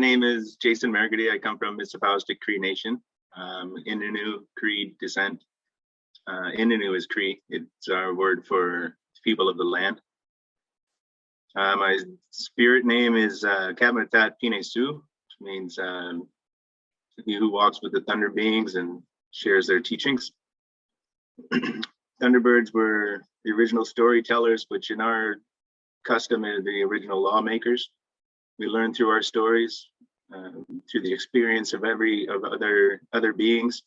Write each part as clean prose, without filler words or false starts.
name is Jason Margady. I come from Mississipaugastic Cree Nation, Innu Cree descent. Innu is Cree. It's our word for people of the land. My spirit name is Kabanatat Pine Sioux, which means he who walks with the thunder beings and shares their teachings. Thunderbirds were the original storytellers, which in our custom are the original lawmakers. We learn through our stories, through the experience of other beings.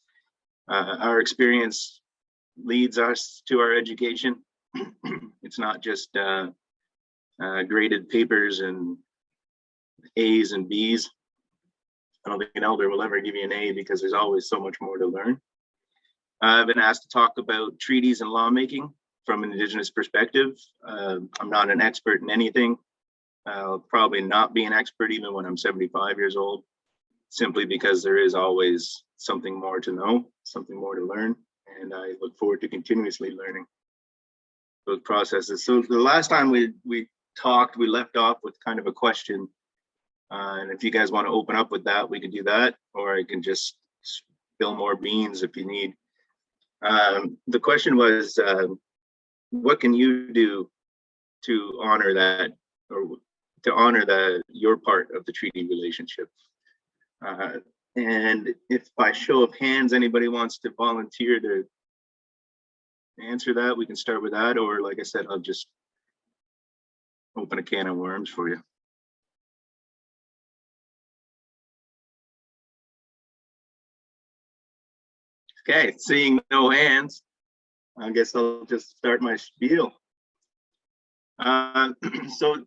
Our experience leads us to our education. It's not just graded papers and A's and B's. I don't think an elder will ever give you an A because there's always so much more to learn. I've been asked to talk about treaties and lawmaking from an Indigenous perspective. I'm not an expert in anything. I'll probably not be an expert even when I'm 75 years old, simply because there is always something more to know, something more to learn, and I look forward to continuously learning those processes. So the last time we talked, we left off with kind of a question, and if you guys want to open up with that, we can do that, or I can just spill more beans if you need. The question was, what can you do to honor that, or to honor your part of the treaty relationship? And if by show of hands anybody wants to volunteer to answer that, we can start with that, or like I said, I'll just open a can of worms for you. Okay, seeing no hands, I guess I'll just start my spiel. So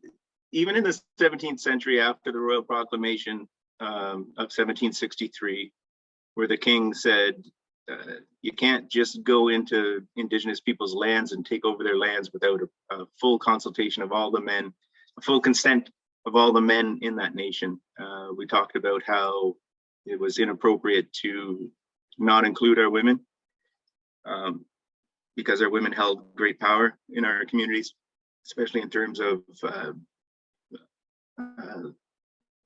even in the 17th century, after the Royal Proclamation of 1763, where the king said, you can't just go into Indigenous people's lands and take over their lands without a full consultation of all the men, a full consent of all the men in that nation. We talked about how it was inappropriate to not include our women because our women held great power in our communities, especially in terms of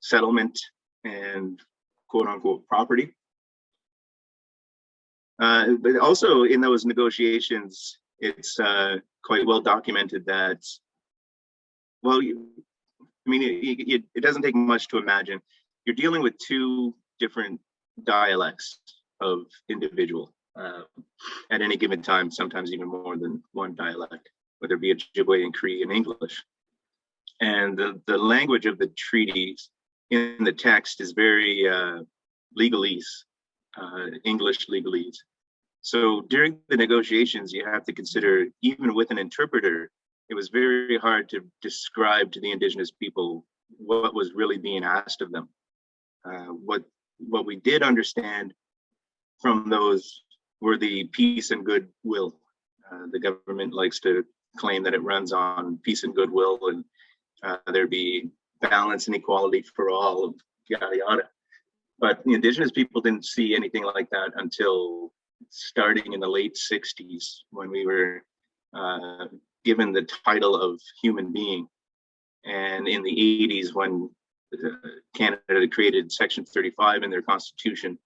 settlement and quote unquote property. But also in those negotiations, it's quite well documented that, well, it doesn't take much to imagine. You're dealing with two different dialects of individual at any given time, sometimes even more than one dialect, whether it be Ojibwe and Cree and English. And the language of the treaties in the text is very legalese, English legalese. So during the negotiations, you have to consider, even with an interpreter, it was very hard to describe to the Indigenous people what was really being asked of them. What we did understand from those were the peace and goodwill. The government likes to claim that it runs on peace and goodwill, and there be balance and equality for all, yada yada. But the Indigenous people didn't see anything like that until starting in the late 60s, when we were given the title of human being, and in the 80s when Canada created Section 35 in their constitution.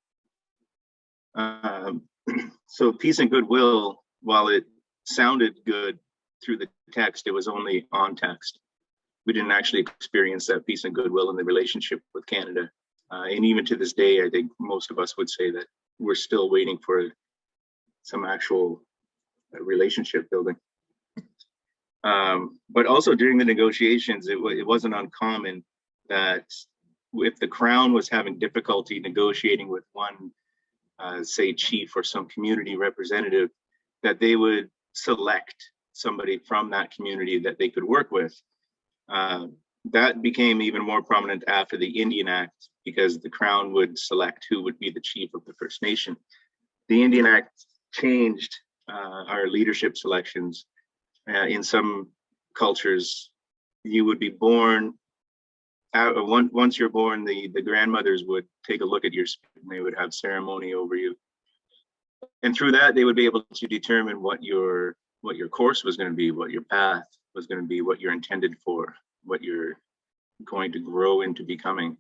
So peace and goodwill, while it sounded good through the text, it was only on text. We didn't actually experience that peace and goodwill in the relationship with Canada. And even to this day, I think most of us would say that we're still waiting for some actual relationship building. But also during the negotiations, it wasn't uncommon that if the Crown was having difficulty negotiating with one, say, chief or some community representative, that they would select somebody from that community that they could work with. That became even more prominent after the Indian Act, because the Crown would select who would be the chief of the First Nation. The Indian Act changed our leadership selections. In some cultures, you would be born, once you're born, the grandmothers would take a look at your spirit and they would have ceremony over you. And through that, they would be able to determine what your course was going to be, what your path was going to be, what you're intended for, what you're going to grow into becoming.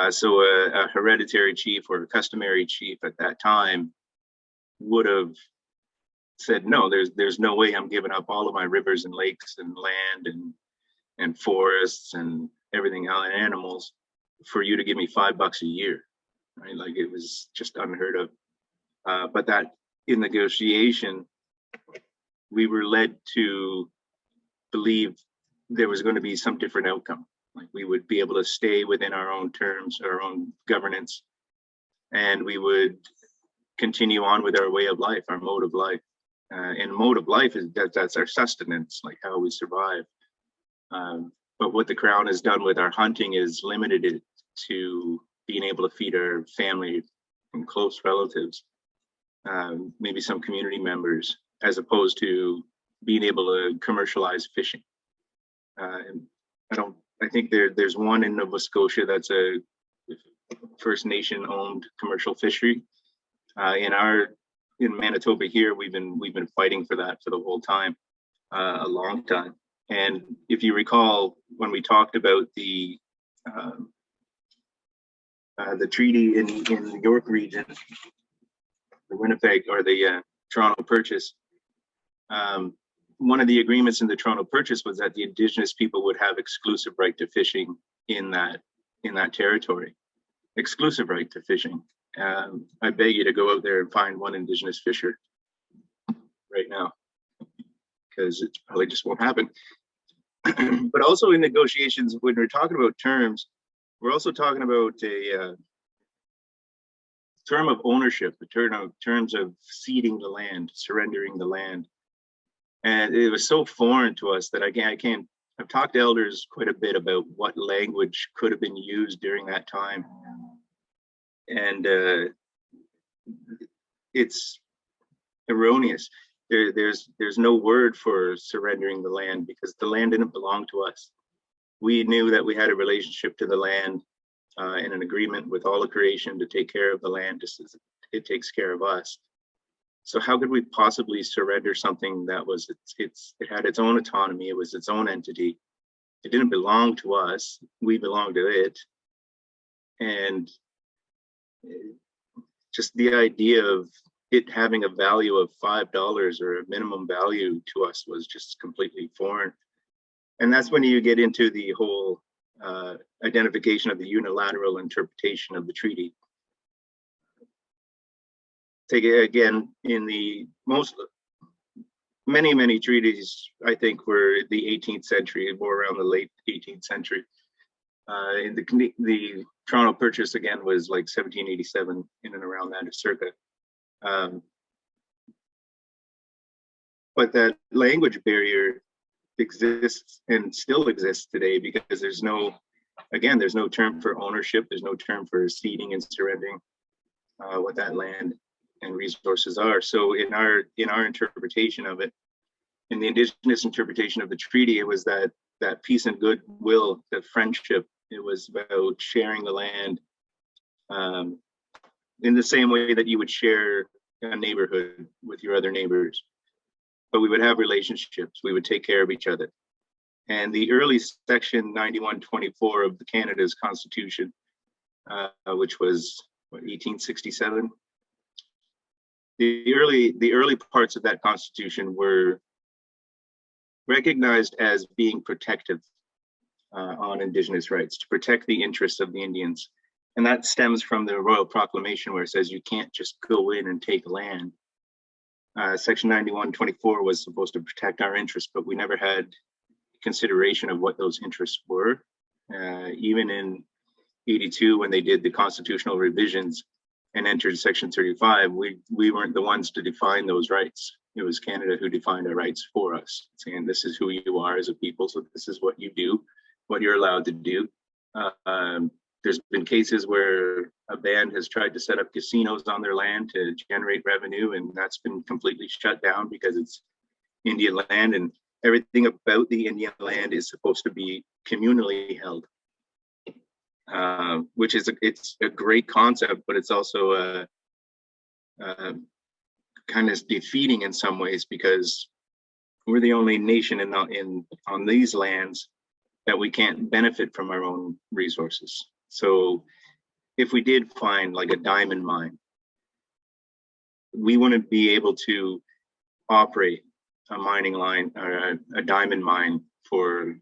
So a hereditary chief or a customary chief at that time would have said, no, there's no way I'm giving up all of my rivers and lakes and land and forests and everything else, and animals, for you to give me $5 a year, right? Like, it was just unheard of. But that in negotiation, we were led to believe there was going to be some different outcome. Like, we would be able to stay within our own terms, our own governance, and we would continue on with our way of life, our mode of life. And mode of life is that's our sustenance, like how we survive. But what the Crown has done with our hunting is limited it to being able to feed our family and close relatives, maybe some community members, as opposed to being able to commercialize fishing. And I think there's one in Nova Scotia that's a First Nation owned commercial fishery. In Manitoba here, we've been fighting for that for the whole time, a long time. And if you recall, when we talked about the treaty in the York region, the Winnipeg or the Toronto Purchase, one of the agreements in the Toronto Purchase was that the Indigenous people would have exclusive right to fishing in that territory, exclusive right to fishing. I beg you to go out there and find one Indigenous fisher right now, because it probably just won't happen. But also in negotiations, when we're talking about terms, we're also talking about a term of ownership, terms of ceding the land, surrendering the land. And it was so foreign to us that I've talked to elders quite a bit about what language could have been used during that time. And it's erroneous. There's no word for surrendering the land, because the land didn't belong to us. We knew that we had a relationship to the land and an agreement with all of creation to take care of the land just as it takes care of us. So how could we possibly surrender something that was it had its own autonomy, it was its own entity. It didn't belong to us, we belonged to it. And just the idea of it having a value of $5 or a minimum value to us was just completely foreign. And that's when you get into the whole identification of the unilateral interpretation of the treaty. Take it again, in the many treaties, I think, were the 18th century, more around the late 18th century. In the Toronto Purchase, again, was like 1787, in and around that circa. But that language barrier exists and still exists today, because there's no term for ownership, there's no term for ceding and surrendering what that land and resources are. So in our interpretation of it, in the Indigenous interpretation of the treaty, it was that peace and goodwill, the friendship. It was about sharing the land in the same way that you would share a neighborhood with your other neighbors. But we would have relationships, we would take care of each other. And the early section 9124 of the Canada's Constitution, which was 1867, the early parts of that Constitution were recognized as being protective on Indigenous rights, to protect the interests of the Indians. And that stems from the Royal Proclamation, where it says you can't just go in and take land. Section 9124 was supposed to protect our interests, but we never had consideration of what those interests were. Even in 82, when they did the constitutional revisions and entered Section 35, we weren't the ones to define those rights. It was Canada who defined our rights for us, saying this is who you are as a people, so this is what you do, what you're allowed to do. There's been cases where a band has tried to set up casinos on their land to generate revenue, and that's been completely shut down because it's Indian land, and everything about the Indian land is supposed to be communally held, which is it's a great concept, but it's also kind of defeating in some ways, because we're the only nation on these lands that we can't benefit from our own resources. So if we did find like a diamond mine, we wouldn't be able to operate a mining line or a diamond mine for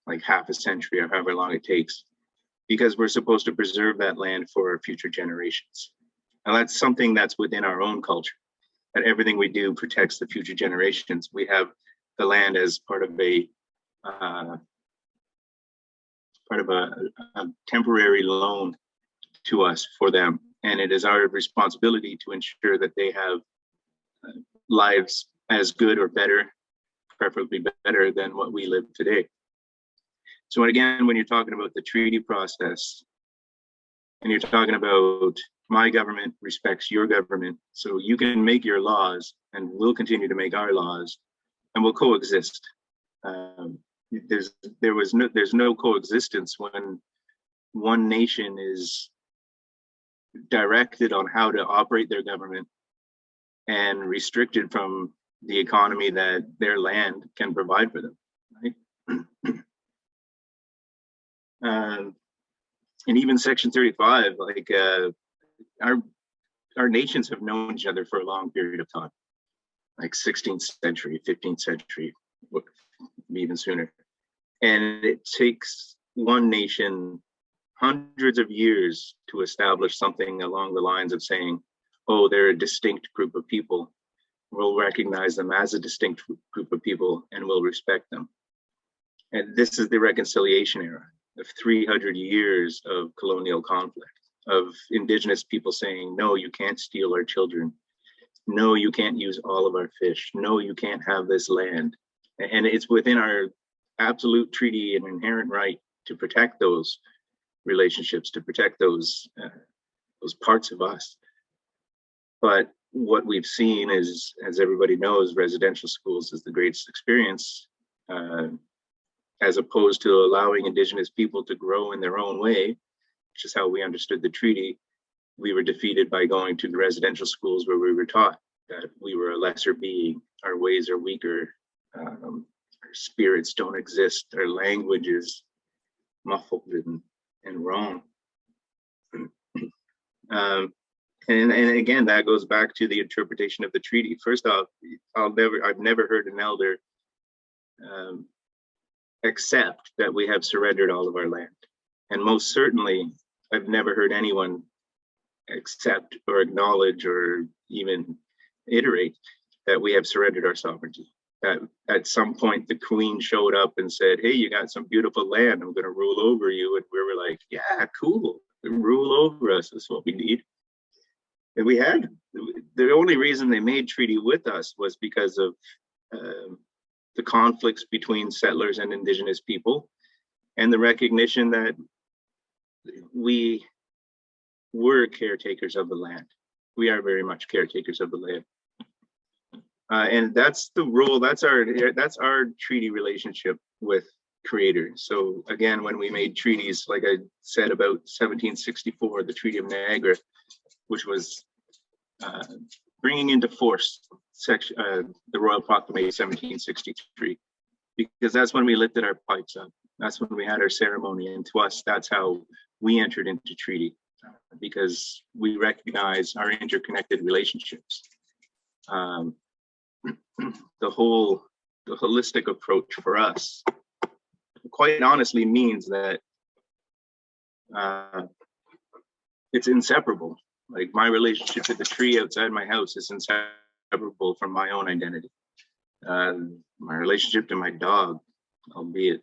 like half a century or however long it takes, because we're supposed to preserve that land for future generations. And that's something that's within our own culture, that everything we do protects the future generations. We have the land as part of a temporary loan to us for them. And it is our responsibility to ensure that they have lives as good or better, preferably better than what we live today. So again, when you're talking about the treaty process, and you're talking about my government respects your government, so you can make your laws and we'll continue to make our laws and we'll coexist. There's no coexistence when one nation is directed on how to operate their government and restricted from the economy that their land can provide for them, right? And even Section 35, like our nations have known each other for a long period of time, like 16th century, 15th century, even sooner. And it takes one nation hundreds of years to establish something along the lines of saying, oh, they're a distinct group of people. We'll recognize them as a distinct group of people and we'll respect them. And this is the reconciliation era of 300 years of colonial conflict, of Indigenous people saying, no, you can't steal our children. No, you can't use all of our fish. No, you can't have this land. And it's within our absolute treaty and inherent right to protect those relationships, to protect those parts of us. But what we've seen is, as everybody knows, residential schools is the greatest experience, as opposed to allowing Indigenous people to grow in their own way, which is how we understood the treaty. We were defeated by going to the residential schools where we were taught that we were a lesser being, our ways are weaker, our spirits don't exist, our language is muffled and wrong. And again, that goes back to the interpretation of the treaty. First off, I've never heard an elder accept that we have surrendered all of our land. And most certainly, I've never heard anyone accept or acknowledge or even iterate that we have surrendered our sovereignty. That at some point the Queen showed up and said, hey, you got some beautiful land, I'm going to rule over you. And we were like, yeah, cool, rule over us is what we need. And we had, the only reason they made treaty with us was because of the conflicts between settlers and Indigenous people, and the recognition that we were caretakers of the land. We are very much caretakers of the land. And that's the role, that's our treaty relationship with Creator. So again, when we made treaties, like I said about 1764, the Treaty of Niagara, which was bringing into force the Royal Proclamation 1763, because that's when we lifted our pipes up. That's when we had our ceremony. And to us, that's how we entered into treaty, because we recognize our interconnected relationships. The holistic approach for us quite honestly means that it's inseparable. Like my relationship to the tree outside my house is inseparable from my own identity. My relationship to my dog, albeit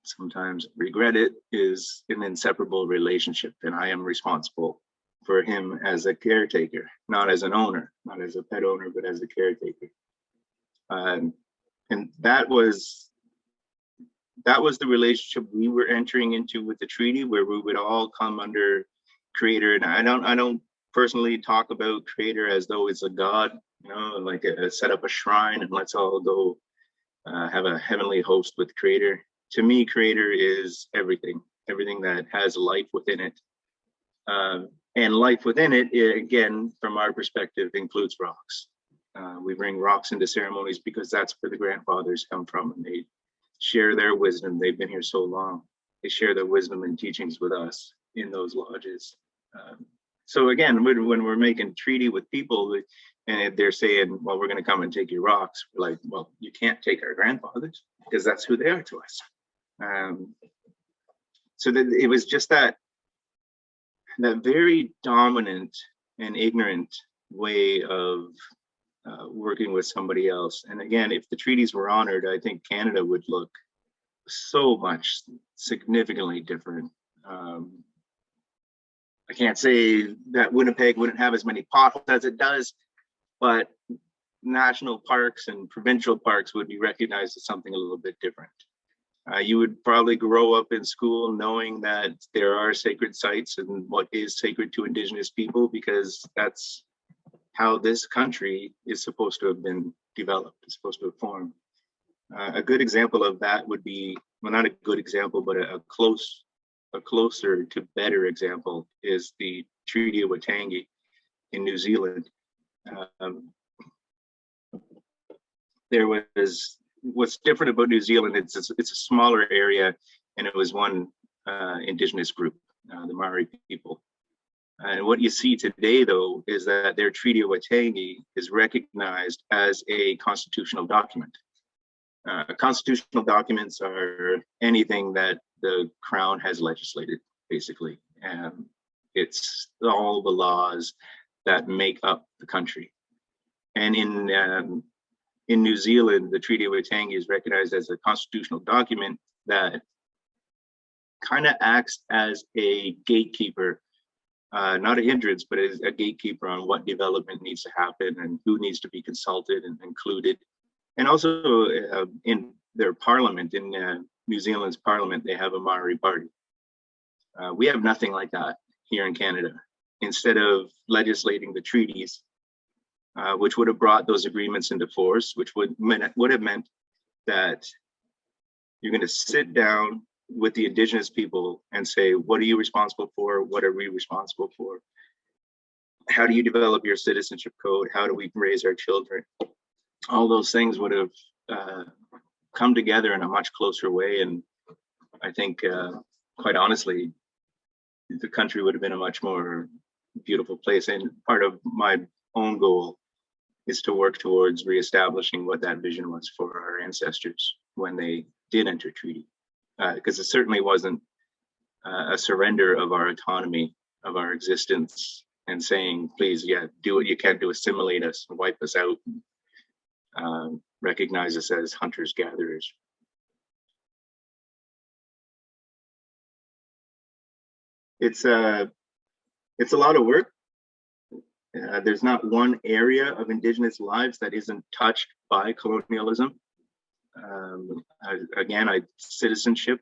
sometimes regret it, is an inseparable relationship, and I am responsible for him as a caretaker, not as an owner, not as a pet owner, but as a caretaker. And that was the relationship we were entering into with the treaty, where we would all come under Creator. And I don't personally talk about Creator as though it's a god, you know, like set up a shrine and let's all go have a heavenly host with Creator. To me, Creator is everything that has life within it. And life within it, again, from our perspective, includes rocks. We bring rocks into ceremonies because that's where the grandfathers come from, and they share their wisdom. They've been here so long. They share their wisdom and teachings with us in those lodges. So again, when we're making treaty with people and they're saying, well, we're going to come and take your rocks, we're like, well, you can't take our grandfathers because that's who they are to us. So that it was just that very dominant and ignorant way of working with somebody else. And again, if the treaties were honored, I think Canada would look so much significantly different. I can't say that Winnipeg wouldn't have as many potholes as it does, but national parks and provincial parks would be recognized as something a little bit different. You would probably grow up in school knowing that there are sacred sites and what is sacred to Indigenous people, because that's how this country is supposed to have been developed, it's supposed to have formed. A good example of that would be, well, not a good example, but a closer to better example is the Treaty of Waitangi in New Zealand. There was, what's different about New Zealand, it's a smaller area, and it was one Indigenous group, the Maori people. And what you see today, though, is that their Treaty of Waitangi is recognized as a constitutional document. Constitutional documents are anything that the Crown has legislated, basically. It's all the laws that make up the country. And in New Zealand, the Treaty of Waitangi is recognized as a constitutional document that kind of acts as a gatekeeper, not a hindrance, but as a gatekeeper on what development needs to happen and who needs to be consulted and included. And also in their parliament, in New Zealand's parliament, they have a Maori party. We have nothing like that here in Canada. Instead of legislating the treaties, which would have brought those agreements into force, which would have meant that you're going to sit down with the Indigenous people and say, what are you responsible for? What are we responsible for? How do you develop your citizenship code? How do we raise our children? All those things would have come together in a much closer way. And I think, quite honestly, the country would have been a much more beautiful place. And part of my own goal is to work towards reestablishing what that vision was for our ancestors when they did enter treaty. Because it certainly wasn't a surrender of our autonomy, of our existence, and saying, please, yeah, do what you can to assimilate us and wipe us out, recognize us as hunters gatherers. It's a lot of work. There's not one area of Indigenous lives that isn't touched by colonialism. Citizenship,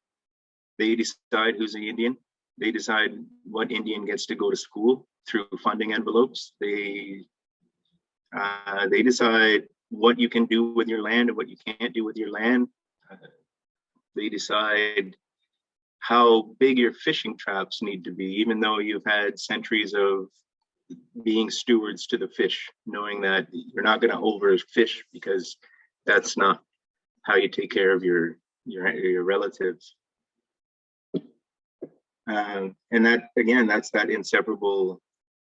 they decide who's an Indian. They decide what Indian gets to go to school through funding envelopes. They decide what you can do with your land and what you can't do with your land. They decide how big your fishing traps need to be, even though you've had centuries of being stewards to the fish, knowing that you're not going to overfish because that's not how you take care of your relatives. And that, again, that's that inseparable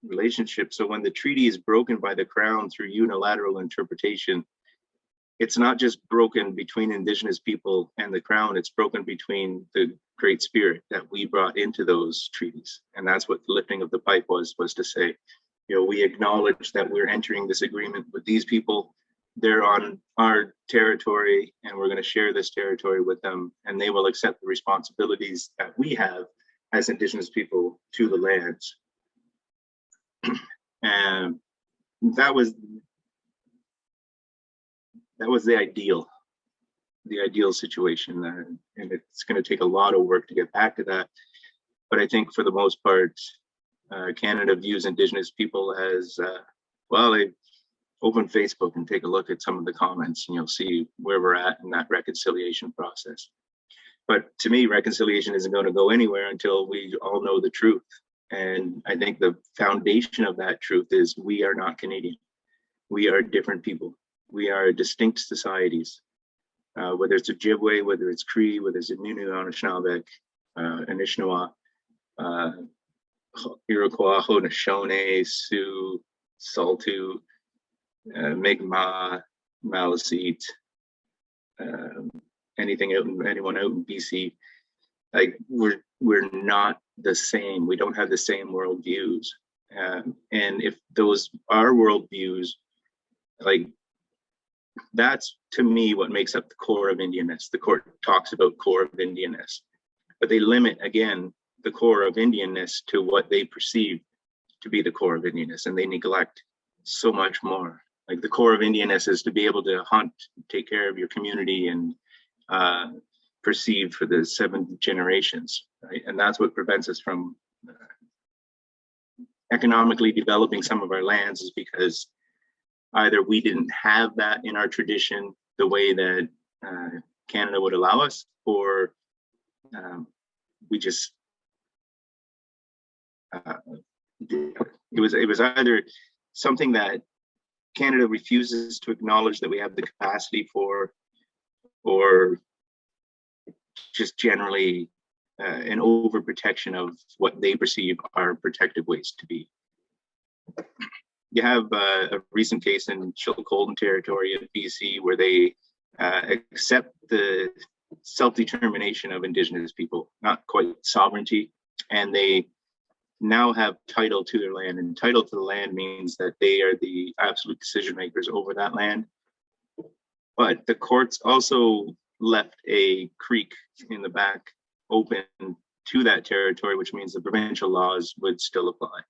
relationship. So when the treaty is broken by the Crown through unilateral interpretation, it's not just broken between Indigenous people and the Crown, it's broken between the Great Spirit that we brought into those treaties. And that's what the lifting of the pipe was to say, we acknowledge that we're entering this agreement with these people. They're on our territory and we're going to share this territory with them, and they will accept the responsibilities that we have as Indigenous people to the lands. And that was the ideal situation, and it's going to take a lot of work to get back to that. But I think for the most part, Canada views Indigenous people as they open Facebook and take a look at some of the comments, and you'll see where we're at in that reconciliation process. But to me, reconciliation isn't going to go anywhere until we all know the truth. And I think the foundation of that truth is we are not Canadian. We are different people. We are distinct societies, whether it's Ojibwe, whether it's Cree, whether it's Innu, Anishinaabe, Anishinaabe. Iroquois, Haudenosaunee, Sioux, Saulteaux, Mi'kmaq, Maliseet, anyone out in BC. Like we're not the same. We don't have the same worldviews. And if those are worldviews, like that's to me what makes up the core of Indianness. The court talks about core of Indianness, but they limit again the core of Indianness to what they perceive to be the core of Indianness, and they neglect so much more. Like the core of Indianness is to be able to hunt, take care of your community, and proceed for the 7 generations, right? And that's what prevents us from economically developing some of our lands, is because either we didn't have that in our tradition the way that Canada would allow us, or we just it was either something that Canada refuses to acknowledge that we have the capacity for, or just generally an overprotection of what they perceive are protective ways to be. You have a recent case in Chilcotin territory of BC where they accept the self-determination of Indigenous people, not quite sovereignty, and they now have title to their land. And title to the land means that they are the absolute decision makers over that land. But the courts also left a creek in the back open to that territory, which means the provincial laws would still apply,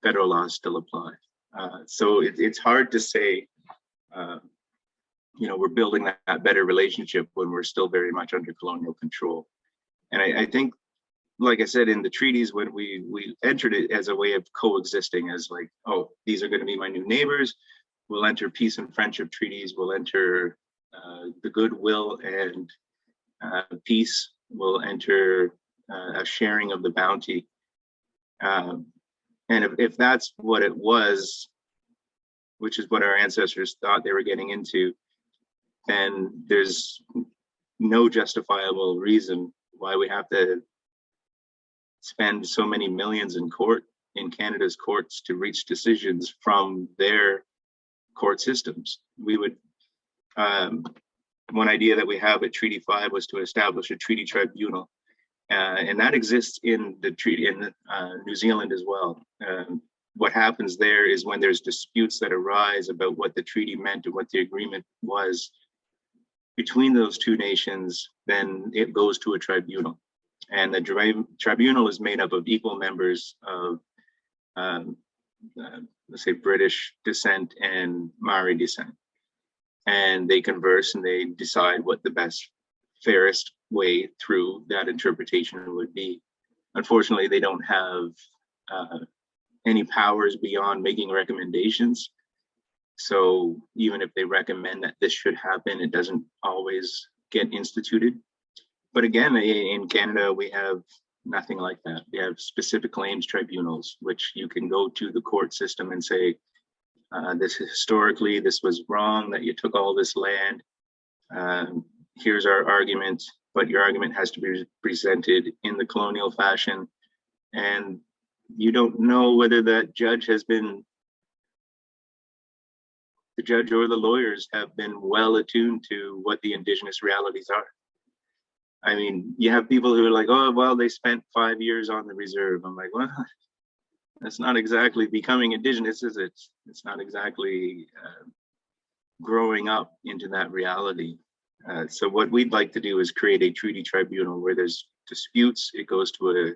federal laws still apply. So it's hard to say, we're building that better relationship when we're still very much under colonial control. And I think, like I said, in the treaties, when we entered it as a way of coexisting, as like, oh, these are going to be my new neighbors. We'll enter peace and friendship treaties. We'll enter the goodwill and peace. We'll enter a sharing of the bounty. And if that's what it was, which is what our ancestors thought they were getting into, then there's no justifiable reason why we have to spend so many millions in Canada's courts to reach decisions from their court systems. We would, one idea that we have at Treaty 5 was to establish a treaty tribunal. And that exists in the treaty in New Zealand as well. What happens there is when there's disputes that arise about what the treaty meant and what the agreement was between those two nations, then it goes to a tribunal. And the tribunal is made up of equal members of, let's say, British descent and Maori descent. And they converse and they decide what the best, fairest way through that interpretation would be. Unfortunately, they don't have any powers beyond making recommendations. So even if they recommend that this should happen, it doesn't always get instituted. But again, in Canada, we have nothing like that. We have specific claims tribunals, which you can go to the court system and say, historically, this was wrong, that you took all this land. Here's our argument, but your argument has to be presented in the colonial fashion. And you don't know whether that judge has been, the judge or the lawyers have been well attuned to what the Indigenous realities are. I mean, you have people who are like, oh, well, they spent 5 years on the reserve. I'm like, well, that's not exactly becoming Indigenous, is it? It's not exactly growing up into that reality. So what we'd like to do is create a treaty tribunal where there's disputes. It goes to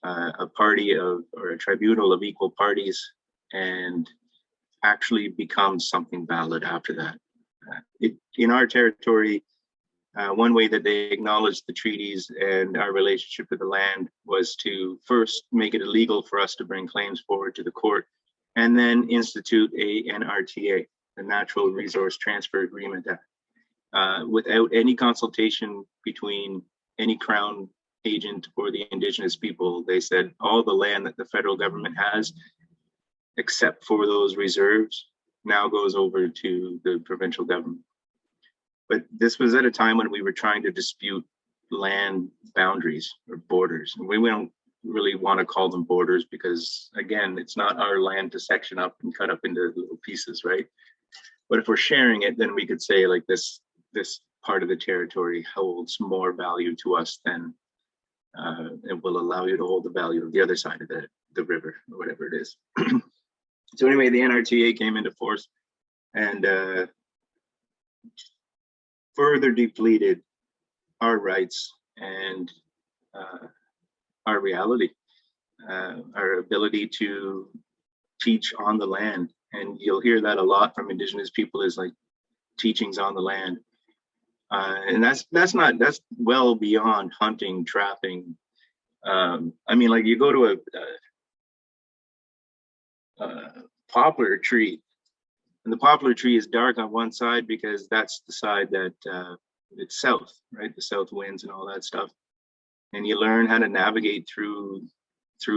a party or a tribunal of equal parties and actually becomes something valid after that. In our territory, one way that they acknowledged the treaties and our relationship with the land was to first make it illegal for us to bring claims forward to the court, and then institute a NRTA, the Natural Resource Transfer Agreement Act, without any consultation between any Crown agent or the Indigenous people. They said all the land that the federal government has, except for those reserves, now goes over to the provincial government. But this was at a time when we were trying to dispute land boundaries or borders. And we don't really want to call them borders because, again, it's not our land to section up and cut up into little pieces, right? But if we're sharing it, then we could say like this part of the territory holds more value to us than it will allow you to hold the value of the other side of the river or whatever it is. So anyway, the NRTA came into force and further depleted our rights and our reality, our ability to teach on the land. And you'll hear that a lot from Indigenous people is like teachings on the land. And that's well beyond hunting, trapping. I mean, like you go to a poplar tree, and the poplar tree is dark on one side because that's the side that it's south, right? The south winds and all that stuff. And you learn how to navigate through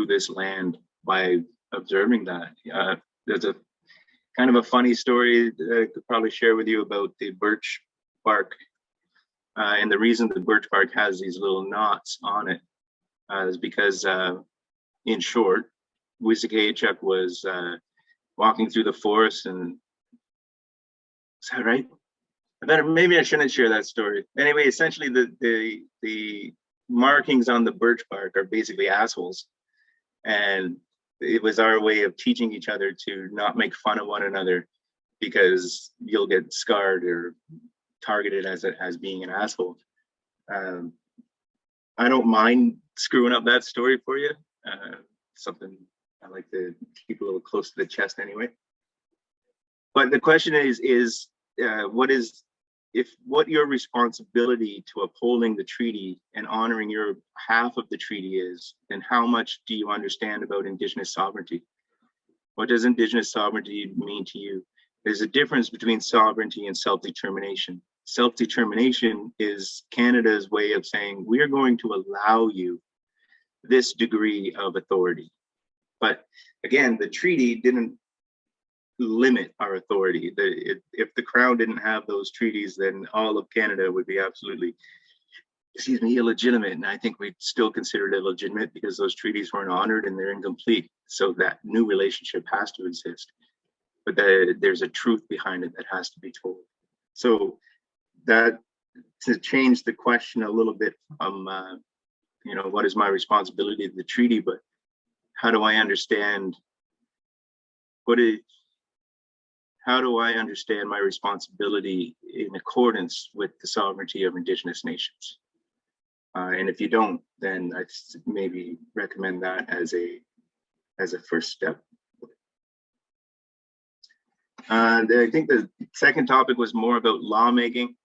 this land by observing that. There's a kind of a funny story that I could probably share with you about the birch bark. And the reason the birch bark has these little knots on it is because, in short, Wissahickachuk was walking through the forest, and is that right? Maybe I shouldn't share that story. Anyway, essentially, the markings on the birch bark are basically assholes, and it was our way of teaching each other to not make fun of one another because you'll get scarred or targeted as being an asshole. I don't mind screwing up that story for you. Something I like to keep a little close to the chest anyway. But the question is what your responsibility to upholding the treaty and honoring your half of the treaty is, then how much do you understand about Indigenous sovereignty? What does Indigenous sovereignty mean to you? There's a difference between sovereignty and self-determination. Self-determination is Canada's way of saying, we're going to allow you this degree of authority. But again, the treaty didn't limit our authority. If the Crown didn't have those treaties, then all of Canada would be absolutely, illegitimate. And I think we'd still consider it illegitimate because those treaties weren't honored and they're incomplete. So that new relationship has to exist. But there's a truth behind it that has to be told. So that, to change the question a little bit from, what is my responsibility to the treaty, but how do I understand how do I understand my responsibility in accordance with the sovereignty of Indigenous nations? And if you don't, then I'd maybe recommend that as a first step. I think the second topic was more about lawmaking.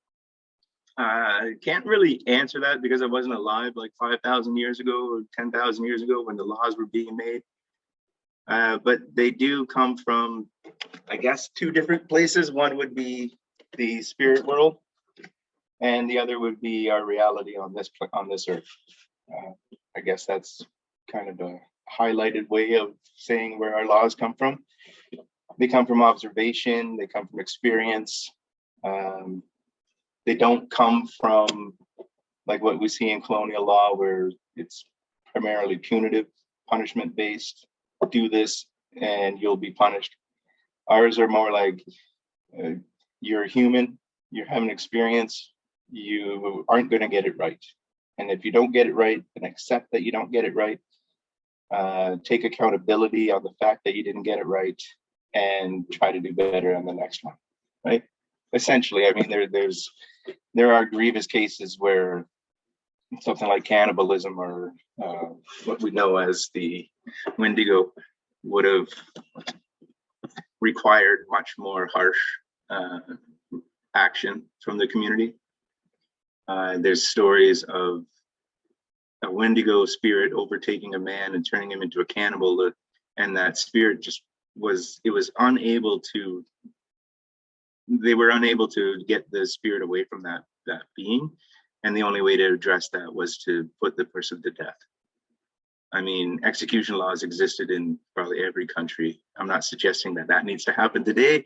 I can't really answer that because I wasn't alive like 5,000 years ago or 10,000 years ago when the laws were being made. But they do come from, I guess, two different places. One would be the spirit world, and the other would be our reality on this earth. I guess that's kind of a highlighted way of saying where our laws come from. They come from observation. They come from experience. They don't come from like what we see in colonial law, where it's primarily punitive, punishment based. Do this and you'll be punished. Ours are more like you're human, you have an experience, you aren't going to get it right. And if you don't get it right, then accept that you don't get it right. Take accountability on the fact that you didn't get it right and try to do better on the next one, right? Essentially, I mean, there are grievous cases where something like cannibalism or what we know as the Wendigo would have required much more harsh action from the community. There's stories of a Wendigo spirit overtaking a man and turning him into a cannibal, and that spirit they were unable to get the spirit away from that being. And the only way to address that was to put the person to death. I mean, execution laws existed in probably every country. I'm not suggesting that needs to happen today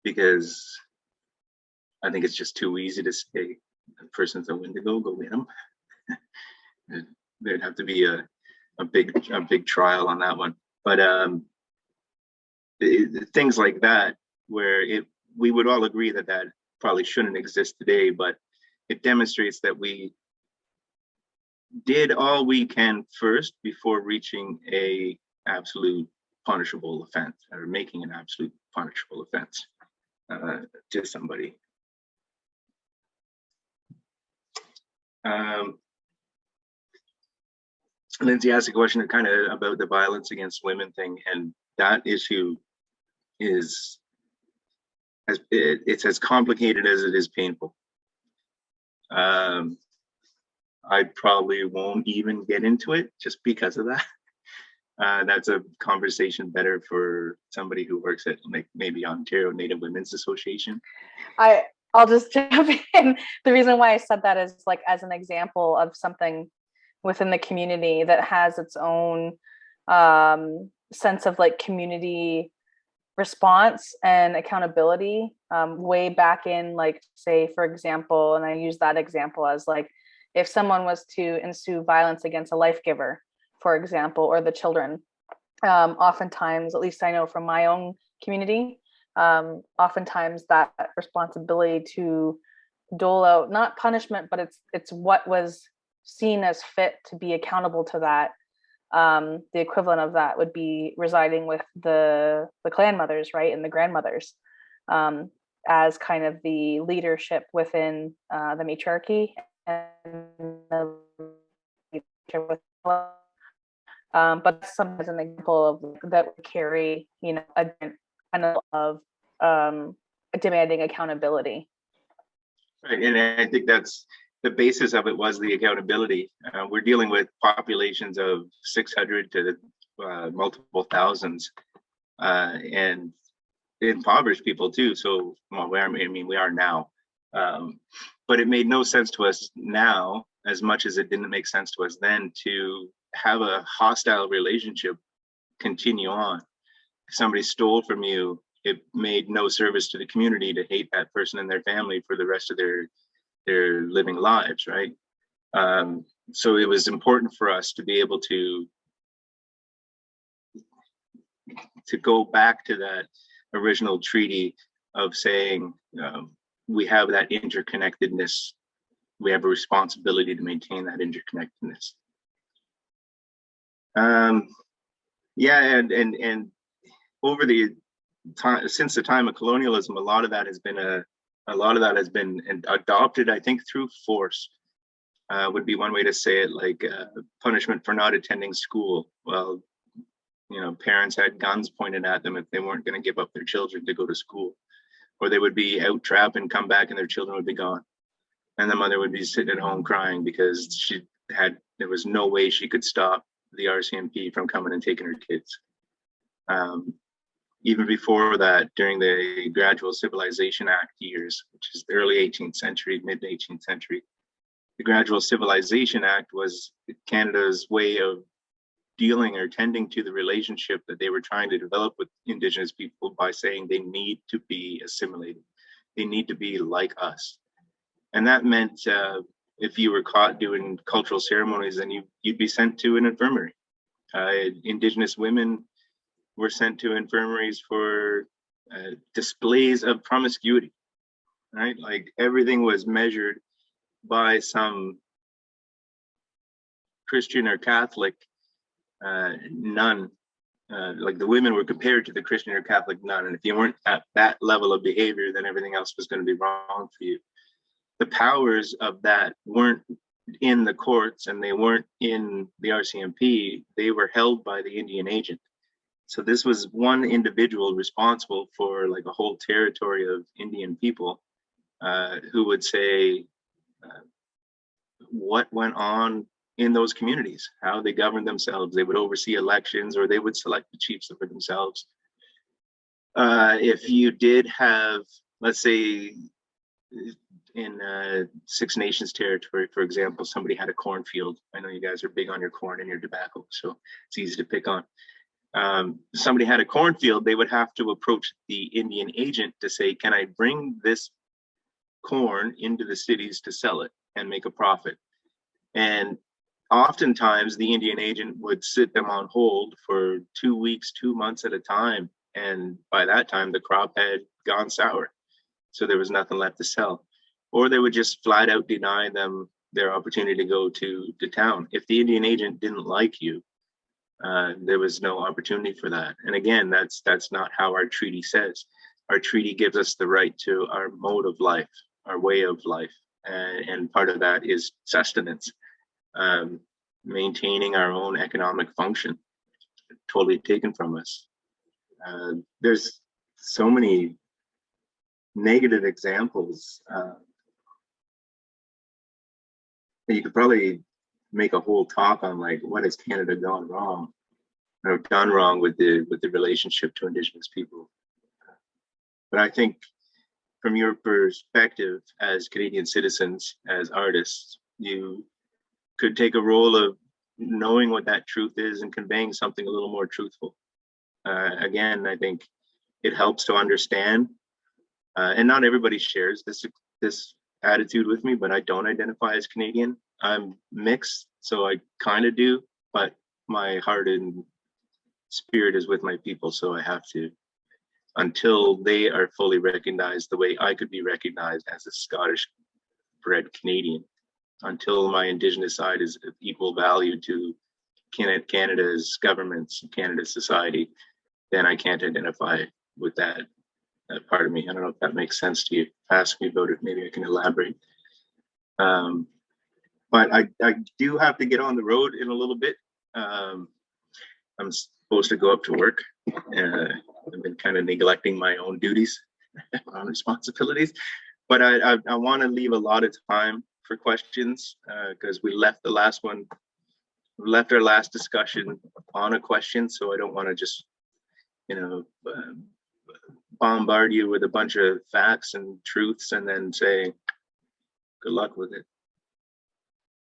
because I think it's just too easy to say a person's a Wendigo, go get them. There'd have to be a a big trial on that one. But things like that, where we would all agree that that probably shouldn't exist today, but it demonstrates that we did all we can first before reaching a absolute punishable offense, or making an absolute punishable offense to somebody. Lindsay asked a question kind of about the violence against women thing, and that issue is it's as complicated as it is painful. I probably won't even get into it just because of that. That's a conversation better for somebody who works at like maybe Ontario Native Women's Association. I'll just jump in. The reason why I said that is like as an example of something within the community that has its own sense of like community response and accountability. Way back in, like, say, for example, and I use that example as like, if someone was to ensue violence against a life giver, for example, or the children, oftentimes, at least I know from my own community, oftentimes that responsibility to dole out, not punishment, but it's what was seen as fit to be accountable to that. The equivalent of that would be residing with the clan mothers, right, and the grandmothers, as kind of the leadership within the matriarchy and the leadership with, but sometimes an example of that would carry, you know, a kind of demanding accountability. Right, and I think that's the basis of it, was the accountability. We're dealing with populations of 600 to multiple thousands, and impoverished people too. So, well, we are now, but it made no sense to us now as much as it didn't make sense to us then to have a hostile relationship continue on. If somebody stole from you, it made no service to the community to hate that person and their family for the rest of their living lives, right? So it was important for us to be able to go back to that original treaty of saying we have that interconnectedness. We have a responsibility to maintain that interconnectedness. Yeah, and over the time, since the time of colonialism, a lot of that has been adopted, I think, through force. Would be one way to say it, like punishment for not attending school. Well, you know, parents had guns pointed at them if they weren't going to give up their children to go to school, or they would be out trapping, come back, and their children would be gone, and the mother would be sitting at home crying because there was no way she could stop the RCMP from coming and taking her kids. Even before that, during the Gradual Civilization Act years, which is the early 18th century, mid 18th century, the Gradual Civilization Act was Canada's way of dealing or tending to the relationship that they were trying to develop with Indigenous people by saying they need to be assimilated. They need to be like us. And that meant if you were caught doing cultural ceremonies, then you'd be sent to an infirmary. Indigenous women were sent to infirmaries for displays of promiscuity, right? Like everything was measured by some Christian or Catholic nun. Like the women were compared to the Christian or Catholic nun, and if you weren't at that level of behavior, then everything else was going to be wrong for you. The powers of that weren't in the courts, and they weren't in the RCMP. They were held by the Indian agent. So this was one individual responsible for like a whole territory of Indian people who would say what went on in those communities, how they governed themselves. They would oversee elections, or they would select the chiefs for themselves. If you did have, let's say, in Six Nations territory, for example, somebody had a cornfield. I know you guys are big on your corn and your tobacco, so it's easy to pick on. Somebody had a cornfield, they would have to approach the Indian agent to say, can I bring this corn into the cities to sell it and make a profit? And oftentimes the Indian agent would sit them on hold for 2 weeks, 2 months at a time. And by that time, the crop had gone sour. So there was nothing left to sell. Or they would just flat out deny them their opportunity to go to town. If the Indian agent didn't like you, there was no opportunity for that. And again, that's not how our treaty says. Our treaty gives us the right to our mode of life, our way of life. And part of that is sustenance, maintaining our own economic function, totally taken from us. There's so many negative examples. You could probably make a whole talk on like what has Canada gone wrong, or done wrong with the relationship to Indigenous people. But I think from your perspective as Canadian citizens, as artists, you could take a role of knowing what that truth is and conveying something a little more truthful. Again, I think it helps to understand, and not everybody shares this attitude with me, but I don't identify as Canadian. I'm mixed, so I kind of do, but my heart and spirit is with my people, so I have to, until they are fully recognized the way I could be recognized as a Scottish bred Canadian, until my Indigenous side is of equal value to Canada's governments, Canada's society, then I can't identify with that part of me. I don't know if that makes sense to you. Ask me about it, maybe I can elaborate. But I do have to get on the road in a little bit. I'm supposed to go up to work. I've been kind of neglecting my own duties, my own responsibilities. But I want to leave a lot of time for questions, because we left our last discussion on a question. So I don't want to just, bombard you with a bunch of facts and truths and then say, good luck with it.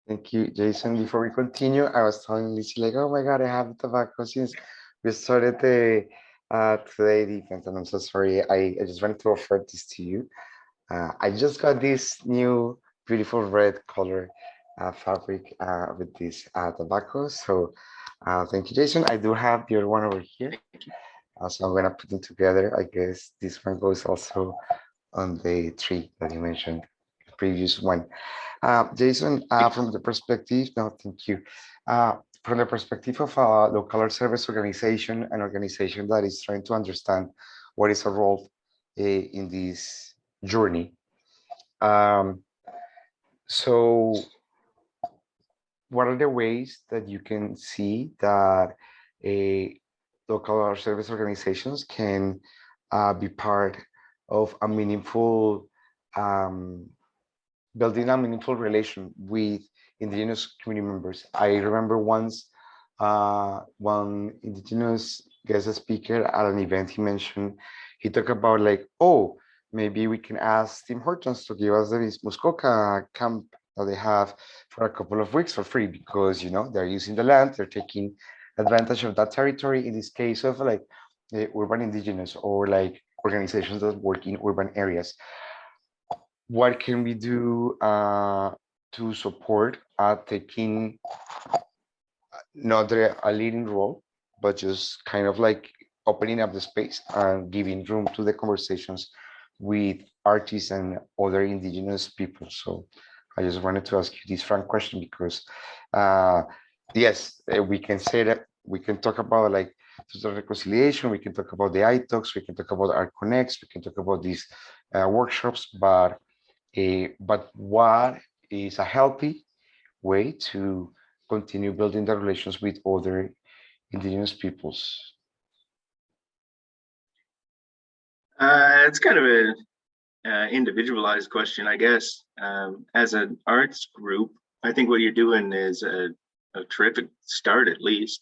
Thank you, Jason. Before we continue, I was telling Lizzie, like, oh my God, I have tobacco since we started the today event, and I'm so sorry. I just wanted to offer this to you. I just got this new beautiful red color fabric with this tobacco. So thank you, Jason. I do have the other one over here. So I'm gonna put them together. I guess this one goes also on the tree that you mentioned, the previous one. Jason, from the perspective, no, thank you. From the perspective of a local art service organization, an organization that is trying to understand what is our role in this journey. So what are the ways that you can see that a local art service organizations can be part of a meaningful building a meaningful relation with Indigenous community members? I remember once one Indigenous guest speaker at an event, he talked about like, oh, maybe we can ask Tim Hortons to give us this Muskoka camp that they have for a couple of weeks for free, because they're using the land, they're taking advantage of that territory, in this case of like urban indigenous or like organizations that work in urban areas. What can we do to support taking not a leading role, but just kind of like opening up the space and giving room to the conversations with artists and other indigenous people? So I just wanted to ask you this frank question, because yes, we can say that we can talk about like social reconciliation, we can talk about the iTalks, we can talk about Art Connects, we can talk about these workshops, but what is a healthy way to continue building the relations with other indigenous peoples? It's kind of a individualized question, I guess. As an arts group, I think what you're doing is a terrific start, at least.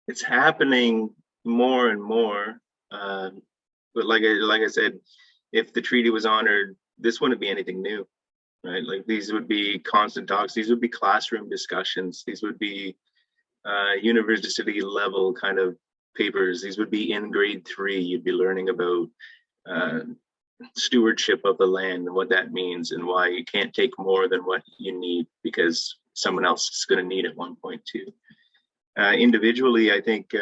It's happening more and more. But like I said, if the treaty was honored, this wouldn't be anything new, right? Like these would be constant talks. These would be classroom discussions. These would be university level kind of papers. These would be in grade 3. You'd be learning about stewardship of the land and what that means, and why you can't take more than what you need because someone else is going to need at one point too. Individually, I think,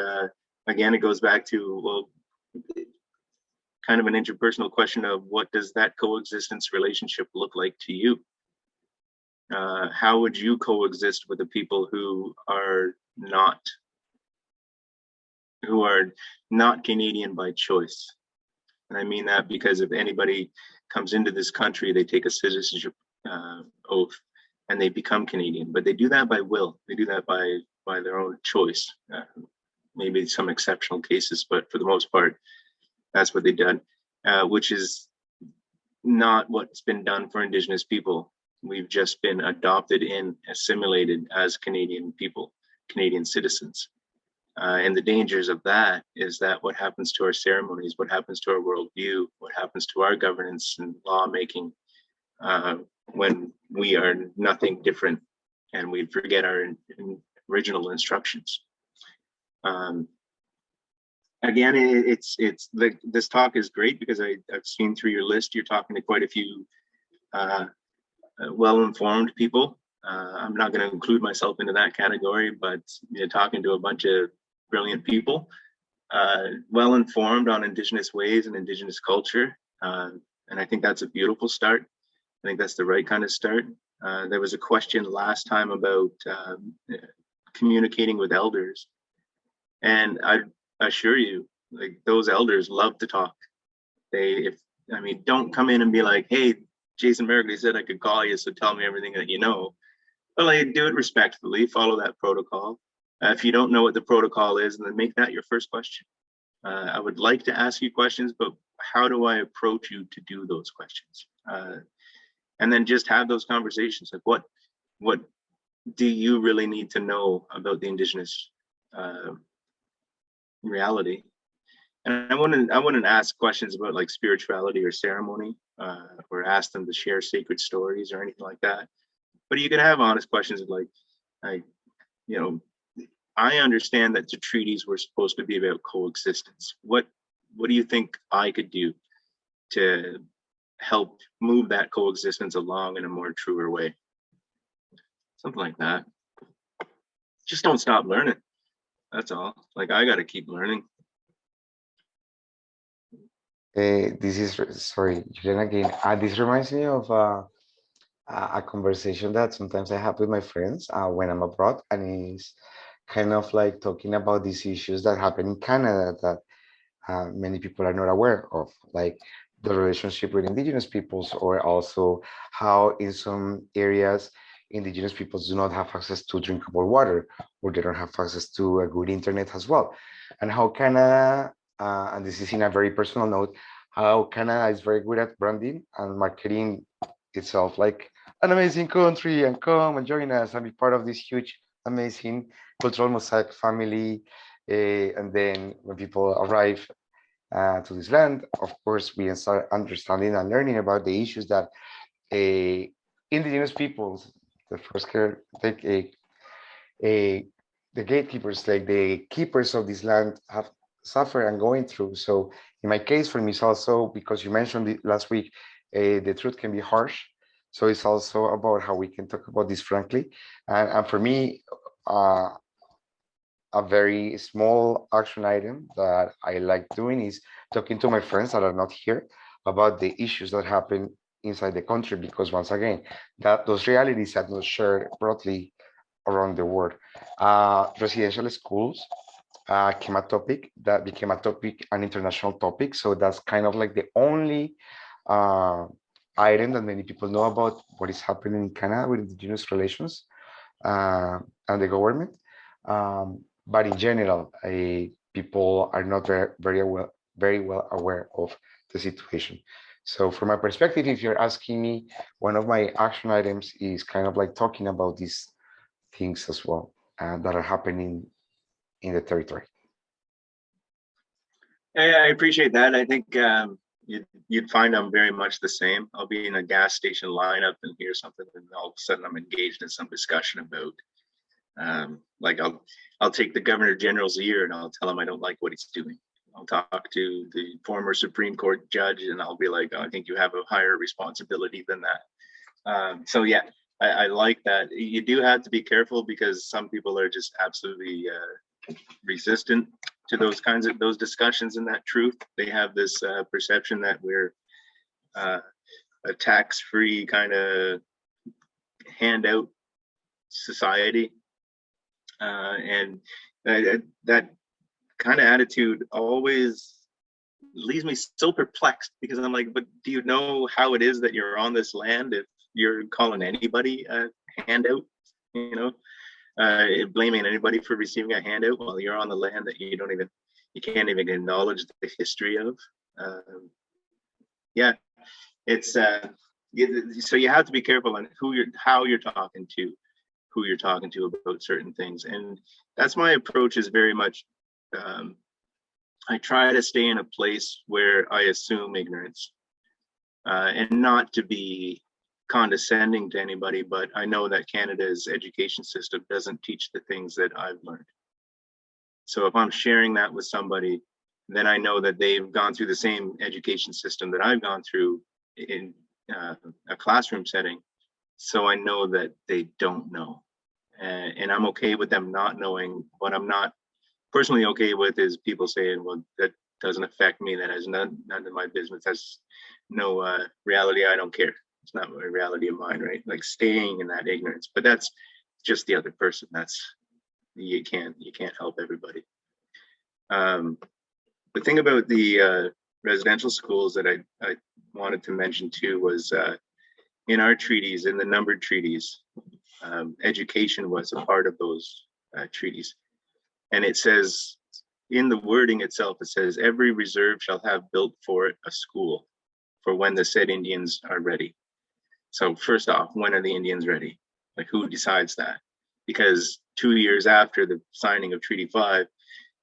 again, it goes back to, well, kind of an interpersonal question of what does that coexistence relationship look like to you? How would you coexist with the people who are not Canadian by choice? And I mean that because if anybody comes into this country, they take a citizenship oath and they become Canadian, but they do that by will. They do that by their own choice. Maybe some exceptional cases, but for the most part, that's what they've done, which is not what's been done for Indigenous people. We've just been adopted in, assimilated as Canadian people, Canadian citizens. And the dangers of that is that what happens to our ceremonies, what happens to our worldview, what happens to our governance and lawmaking when we are nothing different and we forget our original instructions. Again, it's like this talk is great because I've seen through your list, you're talking to quite a few well-informed people. I'm not going to include myself into that category, but you're talking to a bunch of brilliant people, well-informed on Indigenous ways and Indigenous culture. And I think that's a beautiful start. I think that's the right kind of start. There was a question last time about communicating with elders. And I assure you, like, those elders love to talk. Don't come in and be like, hey, Jason Merkley said I could call you, so tell me everything that you know. But like, do it respectfully, follow that protocol. If you don't know what the protocol is, then make that your first question. I would like to ask you questions, but how do I approach you to do those questions? And then just have those conversations. Like, what do you really need to know about the Indigenous reality? And I wouldn't ask questions about like spirituality or ceremony, or ask them to share sacred stories or anything like that. But you can have honest questions of like, I understand that the treaties were supposed to be about coexistence. What do you think I could do to help move that coexistence along in a more truer way? Something like that. Just don't stop learning. That's all. Like, I got to keep learning. Sorry, Julian again. This reminds me of a conversation that sometimes I have with my friends when I'm abroad, and it's kind of like talking about these issues that happen in Canada that many people are not aware of, like the relationship with Indigenous peoples, or also how in some areas Indigenous peoples do not have access to drinkable water, or they don't have access to a good internet as well. And how Canada, and this is in a very personal note, how Canada is very good at branding and marketing itself like an amazing country, and come and join us and be part of this huge, amazing cultural mosaic family. And then when people arrive to this land, of course, we start understanding and learning about the issues that Indigenous peoples, the first care, the gatekeepers, like the keepers of this land, have suffered and going through. So in my case, for me, it's also because you mentioned it last week, the truth can be harsh. So it's also about how we can talk about this frankly. And for me, a very small action item that I like doing is talking to my friends that are not here about the issues that happen inside the country, because once again, that those realities are not shared broadly around the world. Residential schools became a topic, an international topic. So that's kind of like the only item that many people know about what is happening in Canada with Indigenous relations and the government. But in general, people are not very well aware of the situation. So from my perspective, if you're asking me, one of my action items is kind of like talking about these things as well that are happening in the territory. I appreciate that. I think you'd find I'm very much the same. I'll be in a gas station lineup and hear something, and all of a sudden I'm engaged in some discussion about, like I'll take the Governor General's ear and I'll tell him I don't like what he's doing. I'll talk to the former Supreme Court judge and I'll be like, oh, I think you have a higher responsibility than that. So yeah, I like that. You do have to be careful because some people are just absolutely resistant to those discussions and that truth. They have this perception that we're a tax-free kind of handout society, and that kind of attitude always leaves me so perplexed because I'm like, but do you know how it is that you're on this land if you're calling anybody a handout? You know, blaming anybody for receiving a handout while you're on the land that you can't even acknowledge the history of. Yeah, it's so you have to be careful on how you're talking to, who you're talking to about certain things, and that's my approach. Is very much I try to stay in a place where I assume ignorance, and not to be condescending to anybody, but I know that Canada's education system doesn't teach the things that I've learned. So if I'm sharing that with somebody, then I know that they've gone through the same education system that I've gone through in a classroom setting. So I know that they don't know. And I'm okay with them not knowing. What I'm not personally okay with is people saying, well, that doesn't affect me. That has none of my business. That's no reality. I don't care. It's not a reality of mine, right? Like staying in that ignorance, but that's just the other person. That's, you can't help everybody. The thing about the residential schools that I wanted to mention too was in our treaties, in the numbered treaties, education was a part of those treaties. And it says in the wording itself, it says every reserve shall have built for it a school for when the said Indians are ready. So first off, when are the Indians ready? Like who decides that? Because 2 years after the signing of Treaty 5,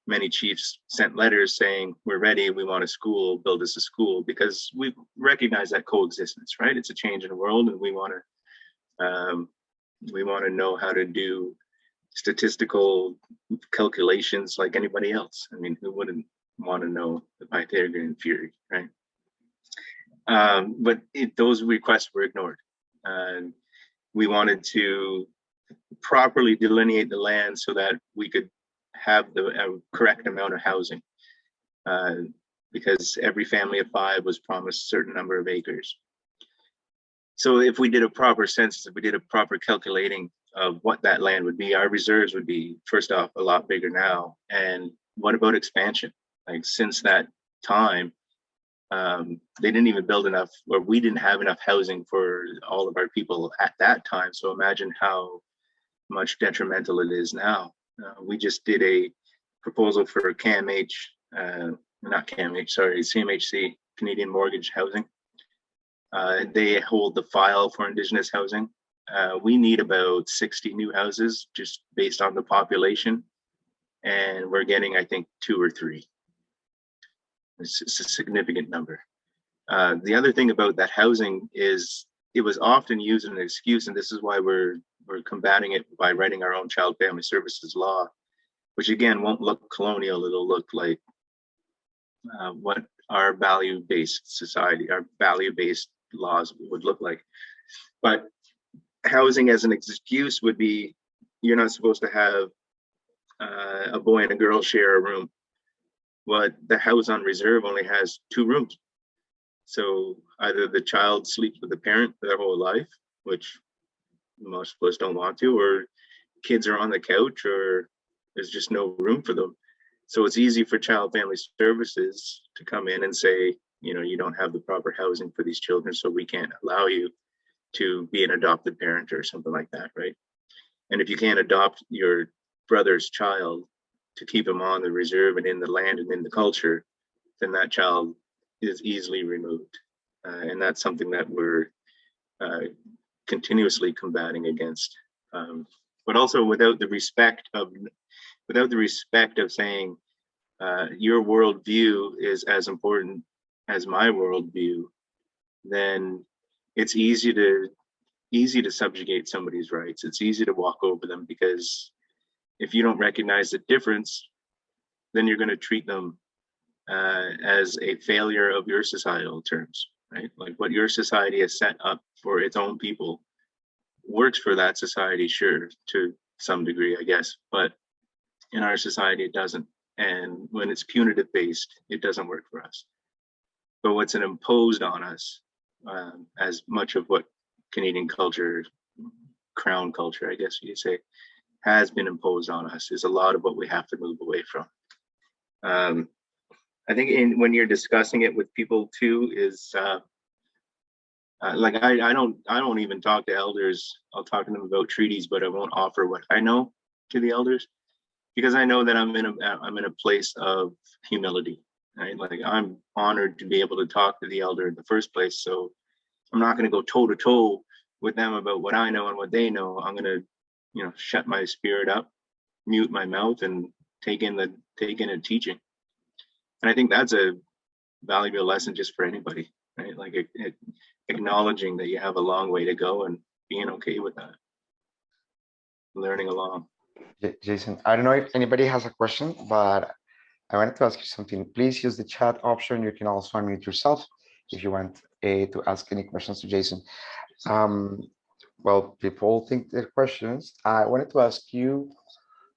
many chiefs sent letters saying, we're ready, we want a school, build us a school, because we recognize that coexistence, right? It's a change in the world, and we want to know how to do statistical calculations like anybody else. I mean, who wouldn't want to know the Pythagorean theory, right? But those requests were ignored. We wanted to properly delineate the land so that we could have the correct amount of housing, because every family of 5 was promised a certain number of acres. So if we did a proper census, if we did a proper calculating of what that land would be, our reserves would be, first off, a lot bigger now. And what about expansion? Like since that time, they didn't even build enough, or we didn't have enough housing for all of our people at that time. So imagine how much detrimental it is now. We just did a proposal for CMHC, Canadian Mortgage Housing. They hold the file for Indigenous housing. We need about 60 new houses just based on the population. And we're getting, I think, 2 or 3. It's a significant number. The other thing about that housing is it was often used as an excuse, and this is why we're combating it by writing our own child family services law, which again won't look colonial. It'll look like what our value-based society, our value-based laws would look like. But housing as an excuse would be, you're not supposed to have a boy and a girl share a room. Well, the house on reserve only has 2 rooms. So either the child sleeps with the parent their whole life, which most of us don't want to, or kids are on the couch, or there's just no room for them. So it's easy for child family services to come in and say, you know, you don't have the proper housing for these children, so we can't allow you to be an adopted parent or something like that, right? And if you can't adopt your brother's child to keep him on the reserve and in the land and in the culture, then that child is easily removed. And that's something that we're continuously combating against. But also without the respect of saying your worldview is as important as my worldview, then it's easy to subjugate somebody's rights. It's easy to walk over them, because if you don't recognize the difference, then you're going to treat them as a failure of your societal terms, right? Like what your society has set up for its own people works for that society, sure, to some degree, I guess, but in our society, it doesn't. And when it's punitive based, it doesn't work for us. But what's imposed on us, as much of what Canadian culture, crown culture, I guess you could say, has been imposed on us, is a lot of what we have to move away from. I think when you're discussing it with people too, is like I don't even talk to elders. I'll talk to them about treaties, but I won't offer what I know to the elders, because I know that I'm in a place of humility, right? Like I'm honored to be able to talk to the elder in the first place. So I'm not going to go toe to toe with them about what I know and what they know. I'm going to, shut my spirit up, mute my mouth, and take in a teaching. And I think that's a valuable lesson just for anybody, right? Like acknowledging that you have a long way to go and being okay with that, learning along. Jason, I don't know if anybody has a question, but I wanted to ask you something. Please use the chat option. You can also unmute yourself if you want to ask any questions to Jason. Well, people think their questions. I wanted to ask you,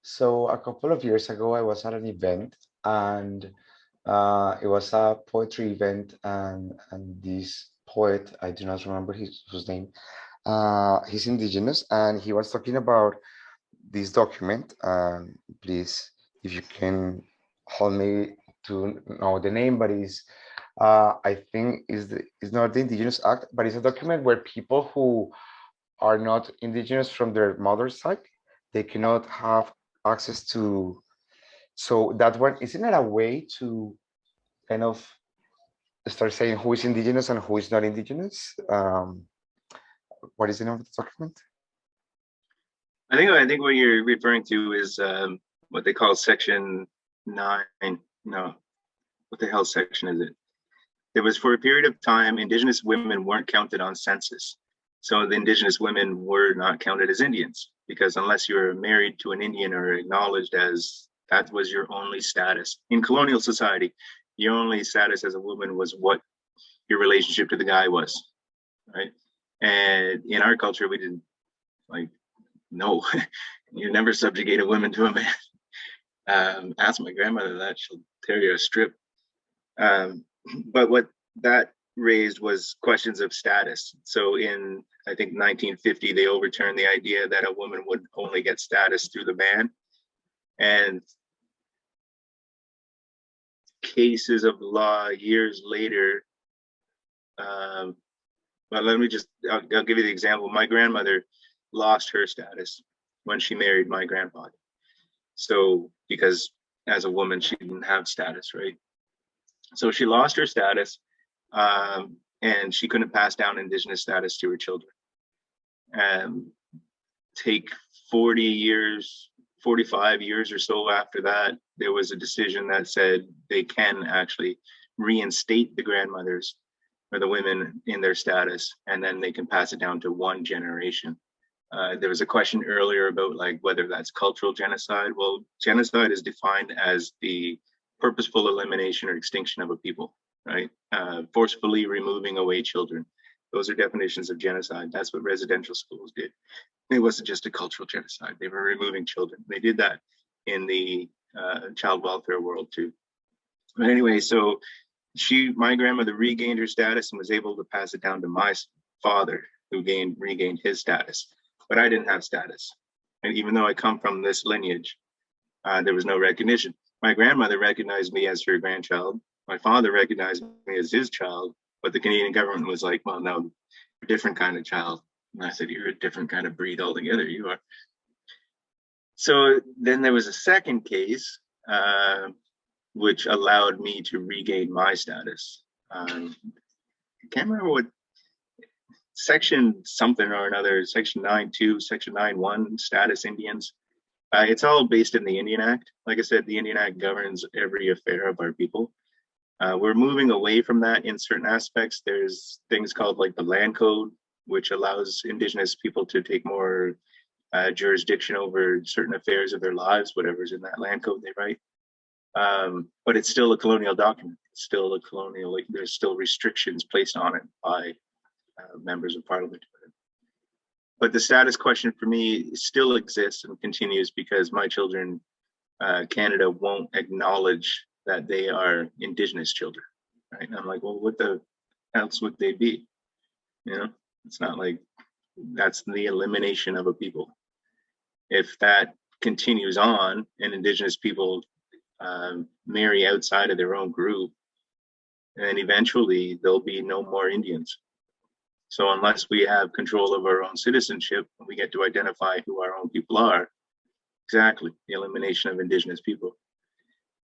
so a couple of years ago, I was at an event, and it was a poetry event, and this poet, I do not remember his name, he's indigenous, and he was talking about this document. Please, if you can help me to know the name, but it's I think is not the Indigenous Act, but it's a document where people who are not indigenous from their mother's side, they cannot have access to. So that one, isn't it a way to kind of start saying who is indigenous and who is not indigenous? What is the name of the document? I think what you're referring to is what they call Section 9. No, what the hell section is it? It was for a period of time, Indigenous women weren't counted on census. So the Indigenous women were not counted as Indians, because unless you were married to an Indian or acknowledged as, that was your only status. In colonial society, your only status as a woman was what your relationship to the guy was, right? And in our culture, we didn't, like, no, you never subjugate a woman to a man. Ask my grandmother that, she'll tear you a strip. But what that raised was questions of status. So in, I think, 1950, they overturned the idea that a woman would only get status through the man. And cases of law years later, but let me just, I'll give you the example. My grandmother lost her status when she married my grandfather. So, because as a woman, she didn't have status, right? So she lost her status, and she couldn't pass down Indigenous status to her children. Take 40 years, 45 years or so after that, there was a decision that said they can actually reinstate the grandmothers or the women in their status, and then they can pass it down to one generation. There was a question earlier about like whether that's cultural genocide. Well, genocide is defined as the purposeful elimination or extinction of a people, right? Forcefully removing away children. Those are definitions of genocide. That's what residential schools did. It wasn't just a cultural genocide. They were removing children. They did that in the child welfare world too. But anyway, so my grandmother regained her status and was able to pass it down to my father, who regained his status. But I didn't have status. And even though I come from this lineage, there was no recognition. My grandmother recognized me as her grandchild. My father recognized me as his child, but the Canadian government was like, well, no, you're a different kind of child. And I said, you're a different kind of breed altogether, you are. So then there was a second case, which allowed me to regain my status. I can't remember what section something or another, section 9.2, section 9.1, status Indians. It's all based in the Indian Act. Like I said, the Indian Act governs every affair of our people. We're moving away from that in certain aspects. There's things called like the Land Code, which allows Indigenous people to take more jurisdiction over certain affairs of their lives, whatever's in that land code they write. but it's still a colonial document. It's still a colonial, like there's still restrictions placed on it by members of parliament. But the status question for me still exists and continues because my children, Canada won't acknowledge that they are Indigenous children, right? And I'm like, well, what the else would they be? You know, it's not like that's the elimination of a people. If that continues on and Indigenous people marry outside of their own group, and eventually there'll be no more Indians. So unless we have control of our own citizenship, we get to identify who our own people are. Exactly, the elimination of Indigenous people.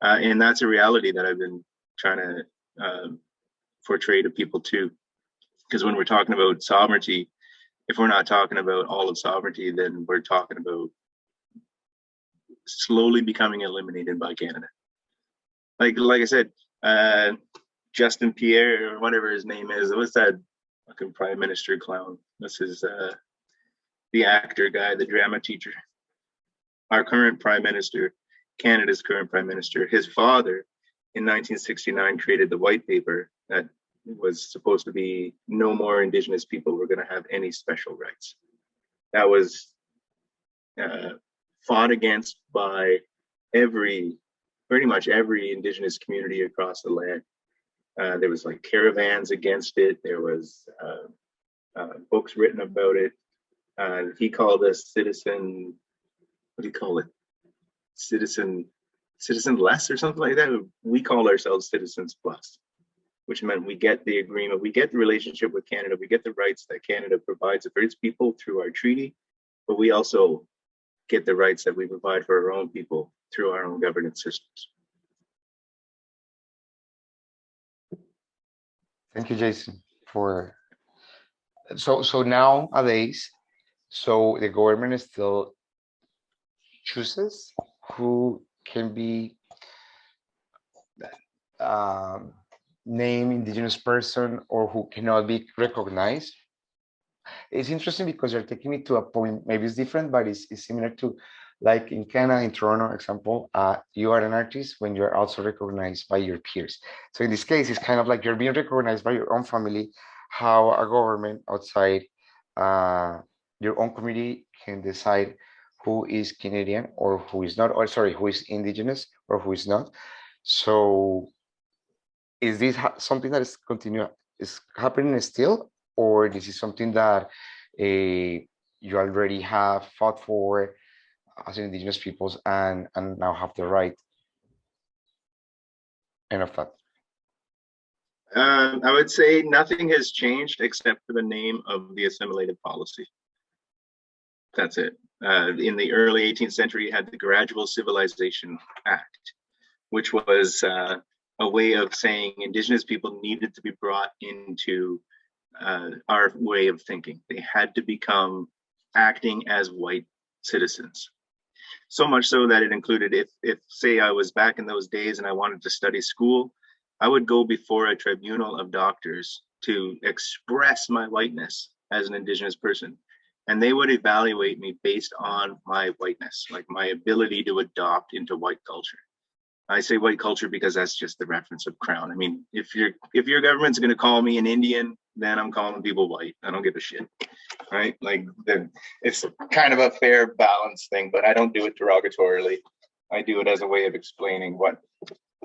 And that's a reality that I've been trying to portray to people too. Because when we're talking about sovereignty, if we're not talking about all of sovereignty, then we're talking about slowly becoming eliminated by Canada. Like I said, Justin Pierre or whatever his name is, what's that fucking prime minister clown? This is the actor guy, the drama teacher. Our current prime minister, Canada's current prime minister, his father in 1969 created the white paper that was supposed to be no more Indigenous people were going to have any special rights. That was fought against by pretty much every Indigenous community across the land. There was like caravans against it. There was books written about it. He called us citizen, what do you call it? Citizen less or something like that. We call ourselves citizens plus, which meant we get the agreement, we get the relationship with Canada, we get the rights that Canada provides for its people through our treaty, but we also get the rights that we provide for our own people through our own governance systems. Thank you, Jason, for so nowadays, so the government still chooses who can be named Indigenous person or who cannot be recognized. It's interesting because you're taking me to a point, maybe it's different, but it's similar to like in Canada, in Toronto, example, you are an artist when you're also recognized by your peers. So in this case, it's kind of like you're being recognized by your own family, how a government outside your own community can decide who is Canadian or who is not, or sorry, who is Indigenous or who is not. So is this something that is happening still, or this is something that you already have fought for as Indigenous peoples and now have the right? End of that. I would say nothing has changed except for the name of the assimilated policy. That's it. In the early 18th century, you had the Gradual Civilization Act, which was a way of saying Indigenous people needed to be brought into our way of thinking. They had to become acting as white citizens. So much so that it included, if say I was back in those days and I wanted to study school, I would go before a tribunal of doctors to express my whiteness as an Indigenous person. And they would evaluate me based on my whiteness, like my ability to adopt into white culture. I say white culture because that's just the reference of Crown. I mean, if your government's going to call me an Indian, then I'm calling people white. I don't give a shit, right? Like it's kind of a fair balance thing, but I don't do it derogatorily. I do it as a way of explaining what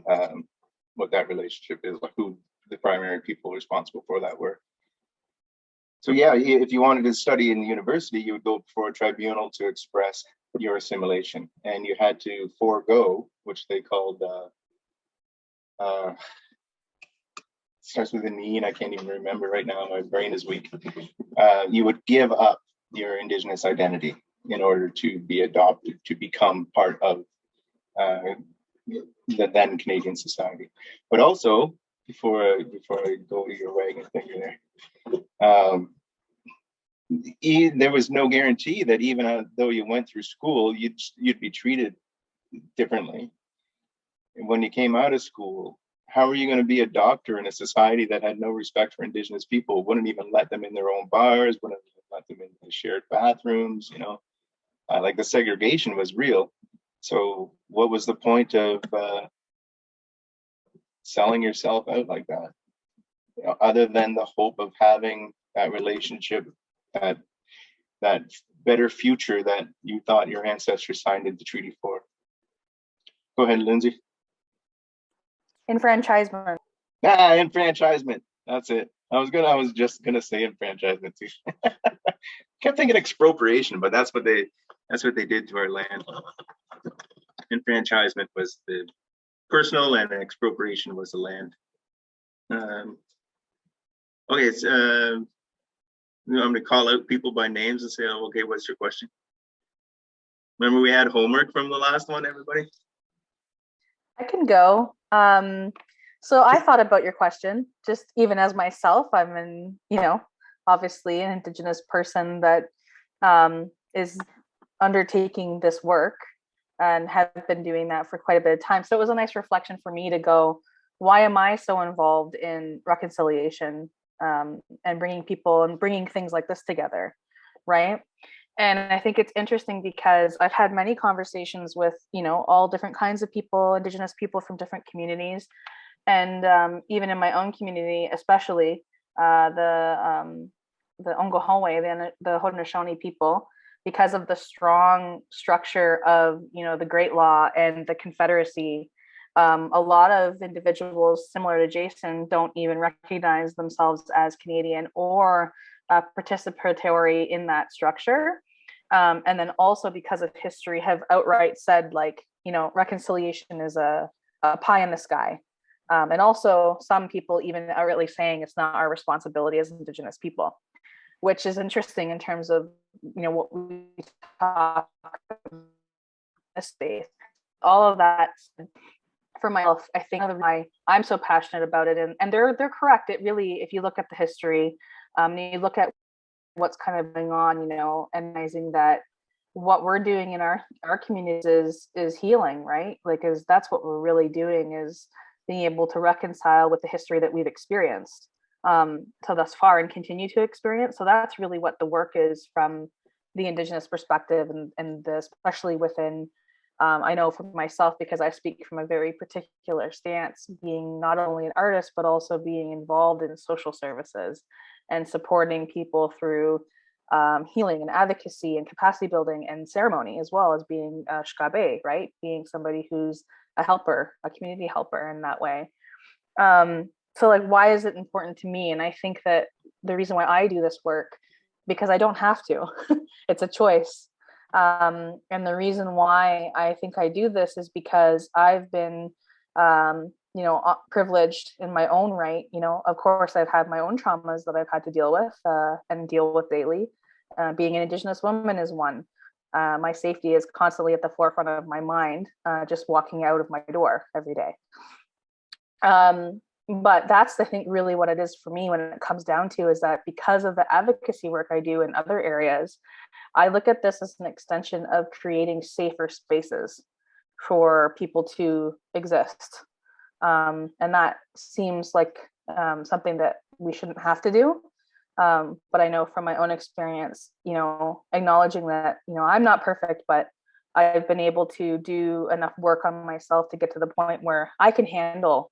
that relationship is, like who the primary people responsible for that were. So yeah, if you wanted to study in the university, you would go before a tribunal to express your assimilation, and you had to forego, which they called starts with an E, and I can't even remember right now. My brain is weak. You would give up your Indigenous identity in order to be adopted, to become part of the then Canadian society. But also, before I go to your wagon finger there, there was no guarantee that even though you went through school, you'd be treated differently. And when you came out of school, how are you going to be a doctor in a society that had no respect for Indigenous people, wouldn't even let them in their own bars, wouldn't even let them in the shared bathrooms, you know? Like the segregation was real. So what was the point of selling yourself out like that, other than the hope of having that relationship, that better future that you thought your ancestors signed into treaty for. Go ahead, Lindsay. Enfranchisement. Enfranchisement. That's it. I was just gonna say enfranchisement too. Kept thinking expropriation, but that's what they did to our land. Enfranchisement was the personal, and expropriation was the land. Okay, so, I'm going to call out people by names and say, oh, okay, what's your question? Remember we had homework from the last one, everybody? I can go. So I thought about your question, just even as myself, I'm obviously an Indigenous person that is undertaking this work and have been doing that for quite a bit of time. So it was a nice reflection for me to go, why am I so involved in reconciliation and bringing people and bringing things like this together, right? And I think it's interesting because I've had many conversations with, all different kinds of people, Indigenous people from different communities. And even in my own community, especially the Ongohowe, the Haudenosaunee people, because of the strong structure of, the Great Law and the Confederacy, a lot of individuals similar to Jason don't even recognize themselves as Canadian or participatory in that structure. And then also because of history have outright said, like, reconciliation is a pie in the sky. And also some people even outrightly saying it's not our responsibility as Indigenous people, which is interesting in terms of, what we talk about in this space. All of that for myself, I think why I'm so passionate about it. And they're correct. It really, if you look at the history, you look at what's kind of going on, and realizing that what we're doing in our communities is healing, right? Like, that's what we're really doing, is being able to reconcile with the history that we've experienced so thus far and continue to experience. So that's really what the work is from the Indigenous perspective, and especially within, I know for myself, because I speak from a very particular stance, being not only an artist, but also being involved in social services and supporting people through healing and advocacy and capacity building and ceremony, as well as being a shkabe, right? Being somebody who's a helper, a community helper in that way. So like, why is it important to me? And I think that the reason why I do this work, because I don't have to, it's a choice. And the reason why I think I do this is because I've been, privileged in my own right. Of course, I've had my own traumas that I've had to deal with and deal with daily. Being an Indigenous woman is one. My safety is constantly at the forefront of my mind, just walking out of my door every day. But that's, I think, really what it is for me when it comes down to, is that because of the advocacy work I do in other areas, I look at this as an extension of creating safer spaces for people to exist. And that seems like something that we shouldn't have to do. But I know from my own experience, acknowledging that, I'm not perfect, but I've been able to do enough work on myself to get to the point where I can handle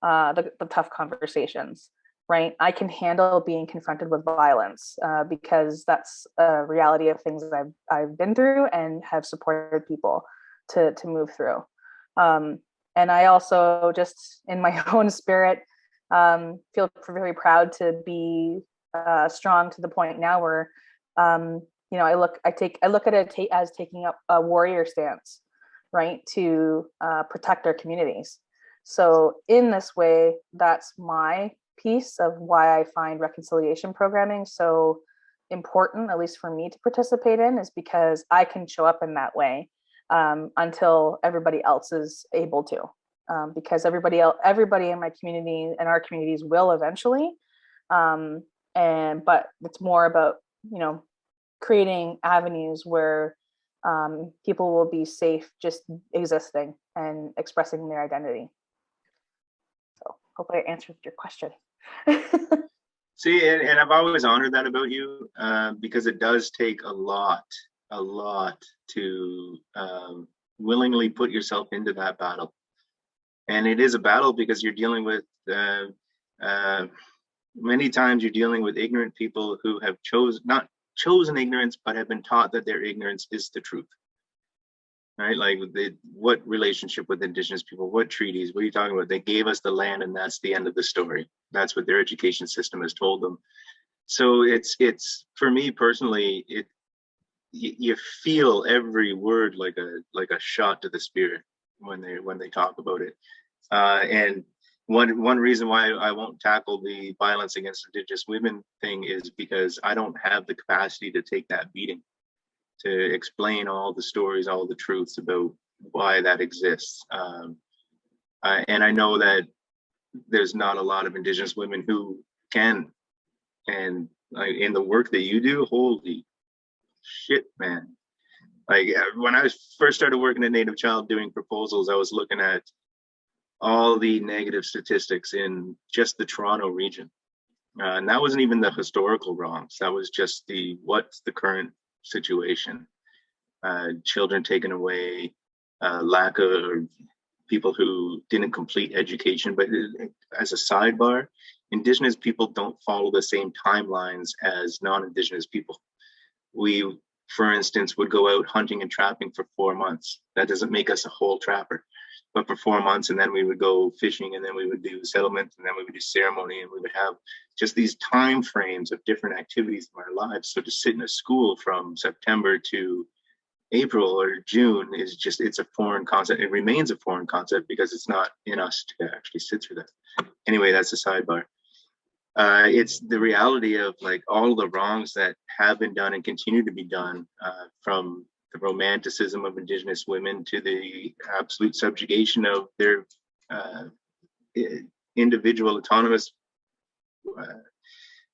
the tough conversations, right? I can handle being confronted with violence because that's a reality of things that I've been through and have supported people to move through. And I also, just in my own spirit, feel very proud to be strong to the point now where, I look at it as taking up a warrior stance, right, to protect our communities. So in this way, that's my piece of why I find reconciliation programming so important, at least for me to participate in, is because I can show up in that way until everybody else is able to. Because everybody in my community and our communities will eventually. But it's more about, creating avenues where people will be safe just existing and expressing their identity. So hopefully I answered your question. See, and I've always honored that about you, because it does take a lot to willingly put yourself into that battle. And it is a battle because you're dealing with, many times you're dealing with ignorant people who have not chosen ignorance, but have been taught that their ignorance is the truth. Right? Like what relationship with Indigenous people, what treaties, what are you talking about? They gave us the land and that's the end of the story. That's what their education system has told them. So it's for me personally, you feel every word like a shot to the spirit when they talk about it. And one reason why I won't tackle the violence against Indigenous women thing is because I don't have the capacity to take that beating, to explain all the stories, all the truths about why that exists. And I know that there's not a lot of Indigenous women who can. And in the work that you do, holy shit, man. Like when I first started working at Native Child doing proposals, I was looking at all the negative statistics in just the Toronto region. And that wasn't even the historical wrongs. That was just what's the current situation. Children taken away, lack of people who didn't complete education. But as a sidebar, Indigenous people don't follow the same timelines as non-Indigenous people. We, for instance, would go out hunting and trapping for 4 months. That doesn't make us a whole trapper. But for 4 months, and then we would go fishing, and then we would do settlement, and then we would do ceremony, and we would have just these time frames of different activities in our lives. So to sit in a school from September to April or June is just, it's a foreign concept. It remains a foreign concept because it's not in us to actually sit through that. Anyway, that's a sidebar. It's the reality of like all the wrongs that have been done and continue to be done, from the romanticism of Indigenous women to the absolute subjugation of their individual autonomous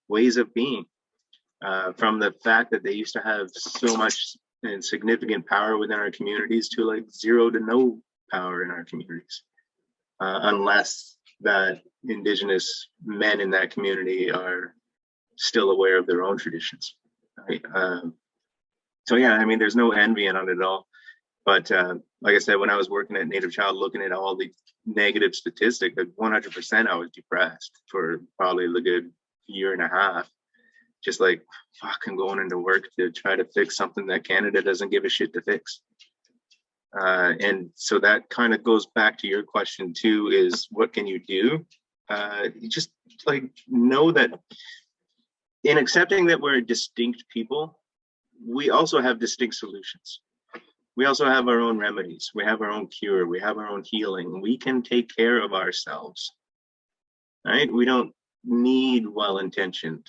ways of being, from the fact that they used to have so much and significant power within our communities to like zero to no power in our communities, unless that Indigenous men in that community are still aware of their own traditions. Right? So yeah, I mean, there's no envy on it at all. But like I said, when I was working at Native Child, looking at all the negative statistics, like 100% I was depressed for probably a good year and a half. Just like, fuck, I'm going into work to try to fix something that Canada doesn't give a shit to fix. And so that kind of goes back to your question too, is what can you do? You just like know that in accepting that we're distinct people, we also have distinct solutions. We also have our own remedies. We have our own cure. We have our own healing. We can take care of ourselves, right? We don't need well-intentioned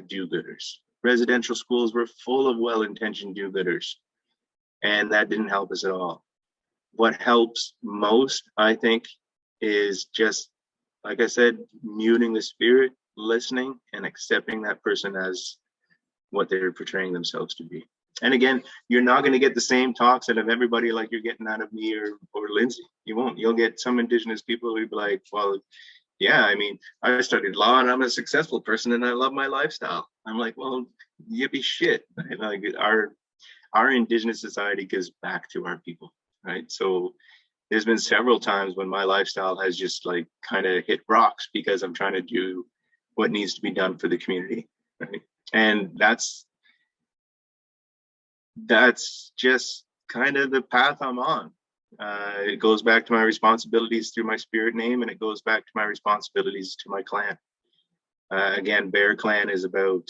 do-gooders. Residential schools were full of well-intentioned do-gooders, and that didn't help us at all. What helps most, I think, is just, like I said, muting the spirit, listening, and accepting that person as what they're portraying themselves to be. And again, you're not going to get the same talks out of everybody like you're getting out of me or Lindsay. You won't. You'll get some Indigenous people who'll be like, well, yeah, I mean, I studied law and I'm a successful person and I love my lifestyle. I'm like, well, yippee shit. Like our Indigenous society gives back to our people, right? So there's been several times when my lifestyle has just like kind of hit rocks because I'm trying to do what needs to be done for the community, right? And that's just kind of the path I'm on. It goes back to my responsibilities through my spirit name, and it goes back to my responsibilities to my clan. Again, Bear Clan is about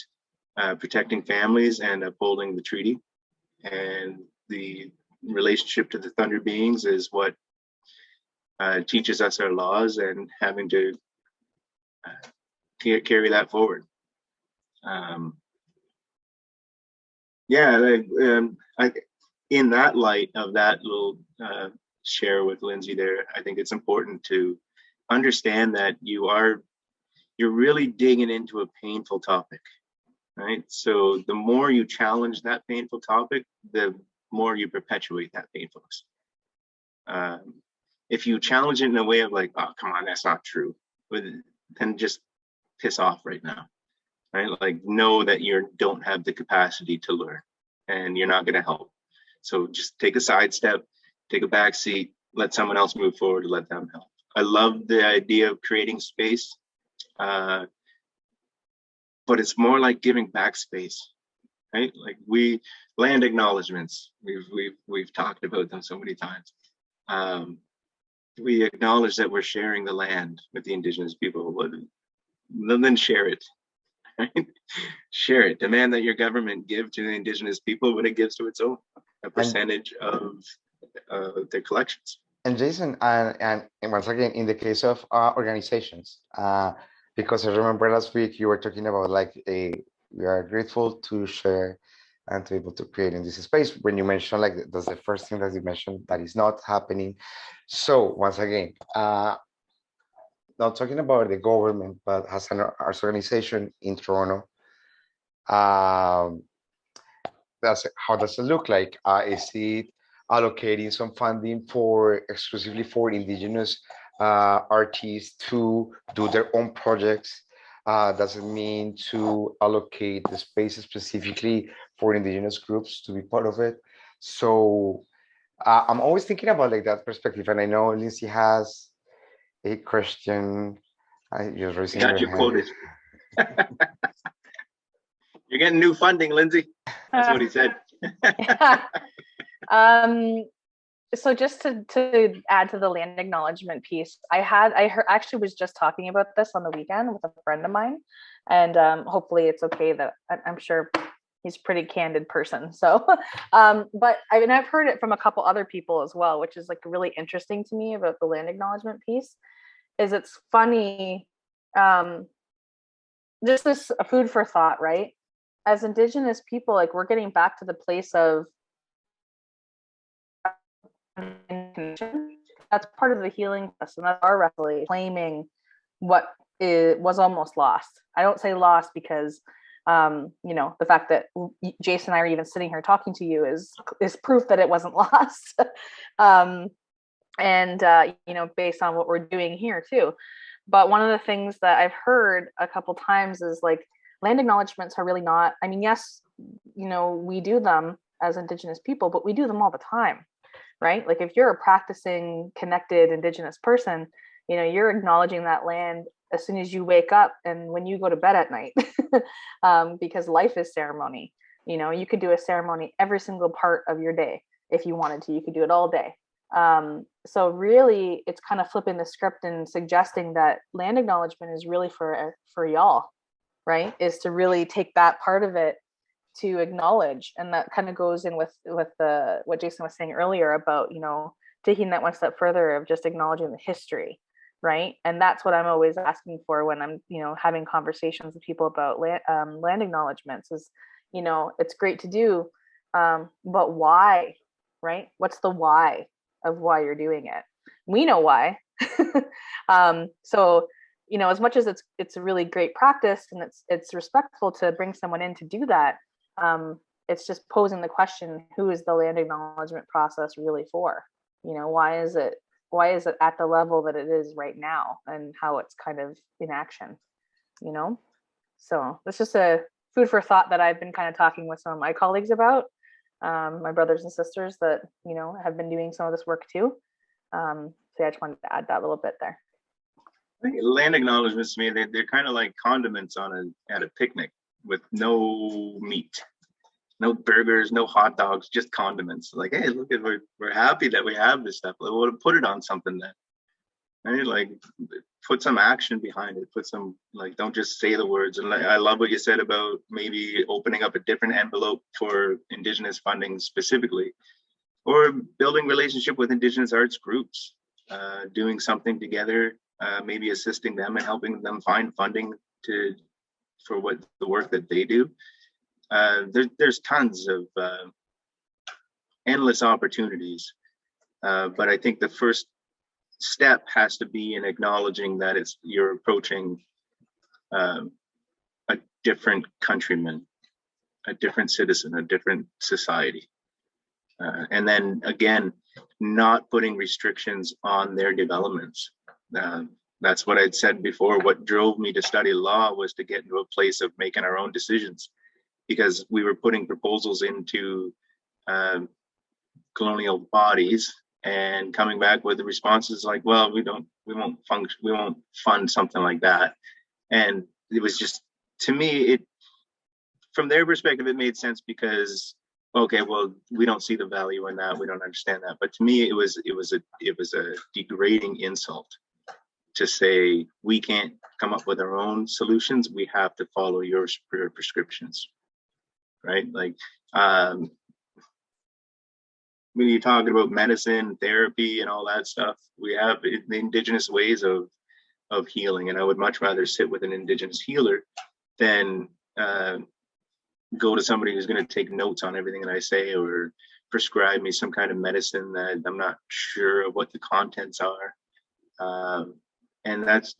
protecting families and upholding the treaty. And the relationship to the Thunder Beings is what teaches us our laws and having to carry that forward. In that light of that little share with Lindsay there, I think it's important to understand that you're really digging into a painful topic, right? So the more you challenge that painful topic, the more you perpetuate that painfulness. If you challenge it in a way of like, oh, come on, that's not true, then just piss off right now, right? Like know that you don't have the capacity to learn and you're not going to help. So just take a sidestep, take a back seat, let someone else move forward and let them help. I love the idea of creating space, but it's more like giving back space, right? Like land acknowledgements. We've talked about them so many times. We acknowledge that we're sharing the land with the Indigenous people. Then share it. Right? Share it. Demand that your government give to the Indigenous people what it gives to its own, a percentage of their collections. And Jason, and once again, in the case of organizations, because I remember last week you were talking about like we are grateful to share and to be able to create in this space. When you mentioned like that's the first thing that you mentioned that is not happening. So once again, not talking about the government, but as an arts organization in Toronto, how does it look like? Is it allocating some funding exclusively for Indigenous artists to do their own projects? Does it mean to allocate the space specifically for Indigenous groups to be part of it? So I'm always thinking about like that perspective, and I know Lindsay has a question. I just raising Got your you quoted. You're getting new funding, Lindsay. That's what he said. So just to add to the land acknowledgement piece, I actually was just talking about this on the weekend with a friend of mine, and hopefully it's okay that I'm sure he's a pretty candid person. So, but I've heard it from a couple other people as well, which is like really interesting to me about the land acknowledgement piece. Is it's funny, just this food for thought, right? As Indigenous people, like we're getting back to the place of that's part of the healing process, and that's our wrestling, claiming what was almost lost. I don't say lost because the fact that Jason and I are even sitting here talking to you is proof that it wasn't lost. Based on what we're doing here too. But one of the things that I've heard a couple times is like land acknowledgements are really not, I mean, yes, we do them as Indigenous people, but we do them all the time, right? Like if you're a practicing connected Indigenous person, you're acknowledging that land as soon as you wake up and when you go to bed at night, because life is ceremony. You could do a ceremony every single part of your day. If you wanted to, you could do it all day. So really it's kind of flipping the script and suggesting that land acknowledgement is really for y'all, right? Is to really take that part of it to acknowledge. And that kind of goes in with the what Jason was saying earlier about, taking that one step further of just acknowledging the history, right? And that's what I'm always asking for when I'm, having conversations with people about land acknowledgements is, it's great to do, but why, right? What's the why of why you're doing it? We know why. So, as much as it's a really great practice and it's respectful to bring someone in to do that, it's just posing the question, who is the land acknowledgement process really for? Why is it at the level that it is right now and how it's kind of in action, So it's just a food for thought that I've been kind of talking with some of my colleagues about, my brothers and sisters that, have been doing some of this work too. So I just wanted to add that little bit there. Land acknowledgements to me, they're kind of like condiments at a picnic with no meat, no burgers, no hot dogs, just condiments. Like, hey, look at we're happy that we have this stuff. We'll put it on something then. Right? Like put some action behind it. Put some, like, don't just say the words. And I love what you said about maybe opening up a different envelope for Indigenous funding specifically, or building relationship with Indigenous arts groups, doing something together, maybe assisting them and helping them find funding for what the work that they do. There's tons of endless opportunities, but I think the first step has to be in acknowledging that you're approaching a different countryman, a different citizen, a different society, and then again, not putting restrictions on their developments. That's what I'd said before. What drove me to study law was to get into a place of making our own decisions, because we were putting proposals into colonial bodies and coming back with the responses like, well, we won't fund something like that. And it was just, to me, from their perspective, it made sense because, okay, well, we don't see the value in that, we don't understand that. But to me, it was a degrading insult to say we can't come up with our own solutions. We have to follow your prescriptions, right? Like, when you're talking about medicine, therapy, and all that stuff, we have the indigenous ways of healing, and I would much rather sit with an indigenous healer than go to somebody who's going to take notes on everything that I say or prescribe me some kind of medicine that I'm not sure of what the contents are. And that's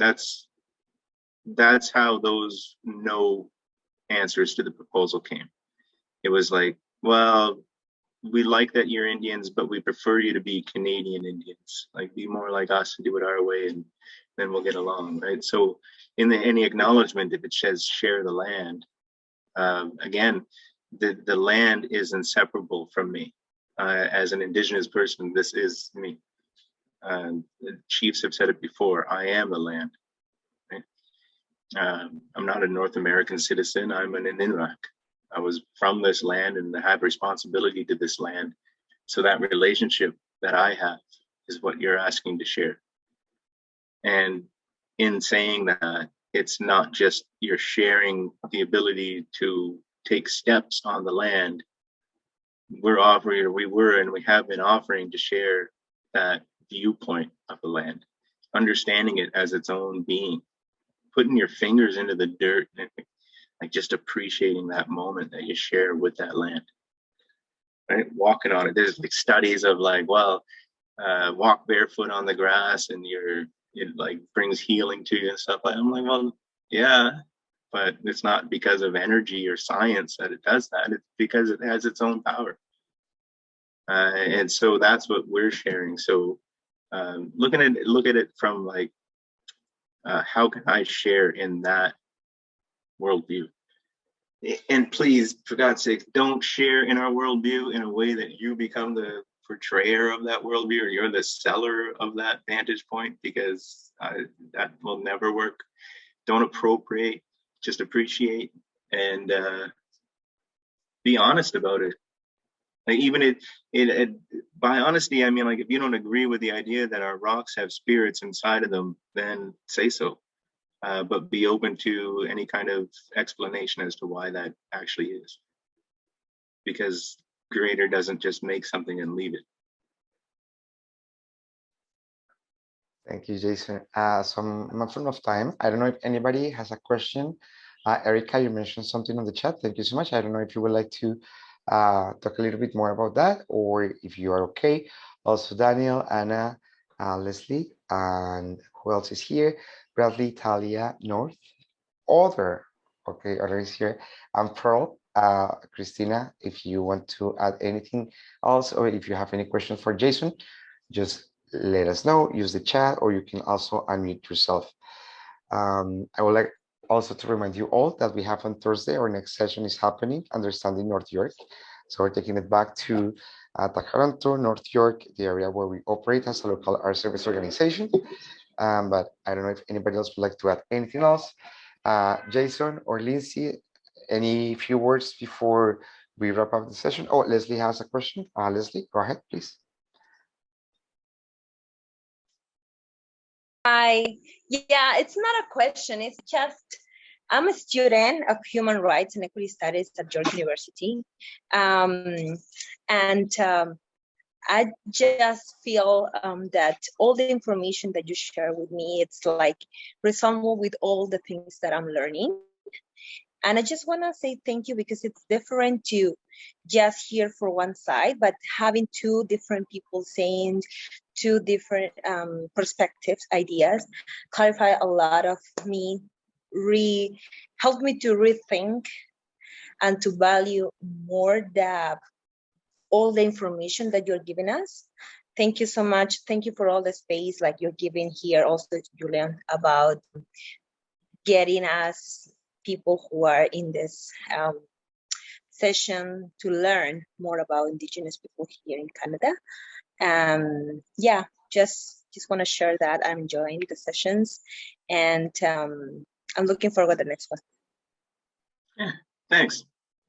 how those no answers to the proposal came. It was like, well, we like that you're Indians, but we prefer you to be Canadian Indians. Like, be more like us and do it our way, and then we'll get along, right? So in any acknowledgement, if it says share the land, again, the land is inseparable from me. As an Indigenous person, this is me. The chiefs have said it before, I am the land. Right? I'm not a North American citizen, I'm an Inuk. I was from this land and I have responsibility to this land. So that relationship that I have is what you're asking to share. And in saying that, it's not just you're sharing the ability to take steps on the land. We have been offering to share that viewpoint of the land, understanding it as its own being, putting your fingers into the dirt, and like just appreciating that moment that you share with that land, right? Walking on it. There's like studies of like, well, walk barefoot on the grass and it like brings healing to you and stuff like that. I'm like, well, yeah, but it's not because of energy or science that it does that. It's because it has its own power. And so that's what we're sharing. So look at it from like, how can I share in that worldview? And please, for God's sake, don't share in our worldview in a way that you become the portrayer of that worldview, or you're the seller of that vantage point, because that will never work. Don't appropriate, just appreciate, and be honest about it. Like, even by honesty, I mean, like, if you don't agree with the idea that our rocks have spirits inside of them, then say so. But be open to any kind of explanation as to why that actually is. Because Creator doesn't just make something and leave it. Thank you, Jason. So I'm not of time. I don't know if anybody has a question. Erica, you mentioned something on the chat. Thank you so much. I don't know if you would like to talk a little bit more about that, or if you are okay. Also, Daniel, Anna, Leslie, and who else is here? Bradley, Talia, North, Other is here, and Pearl, Christina, if you want to add anything else, or if you have any questions for Jason, just let us know, use the chat, or you can also unmute yourself. I would like also to remind you all that we have on Thursday, our next session is happening, Understanding North York. So we're taking it back to Takaranto, North York, the area where we operate as a local art service organization. But I don't know if anybody else would like to add anything else. Jason or Lindsay, any few words before we wrap up the session? Oh, Leslie has a question. Leslie, go ahead, please. Hi. Yeah, it's not a question. It's just, I'm a student of human rights and equity studies at Georgia University. I just feel that all the information that you share with me, it's like resemble with all the things that I'm learning. And I just want to say thank you, because it's different to just hear for one side, but having two different people saying two different perspectives, ideas, clarify a lot of me, help me to rethink and to value more all the information that you're giving us. Thank you so much. Thank you for all the space like you're giving here also, Julian, about getting us people who are in this session to learn more about Indigenous people here in Canada. Yeah, just want to share that I'm enjoying the sessions, and I'm looking forward to the next one. Yeah, thanks.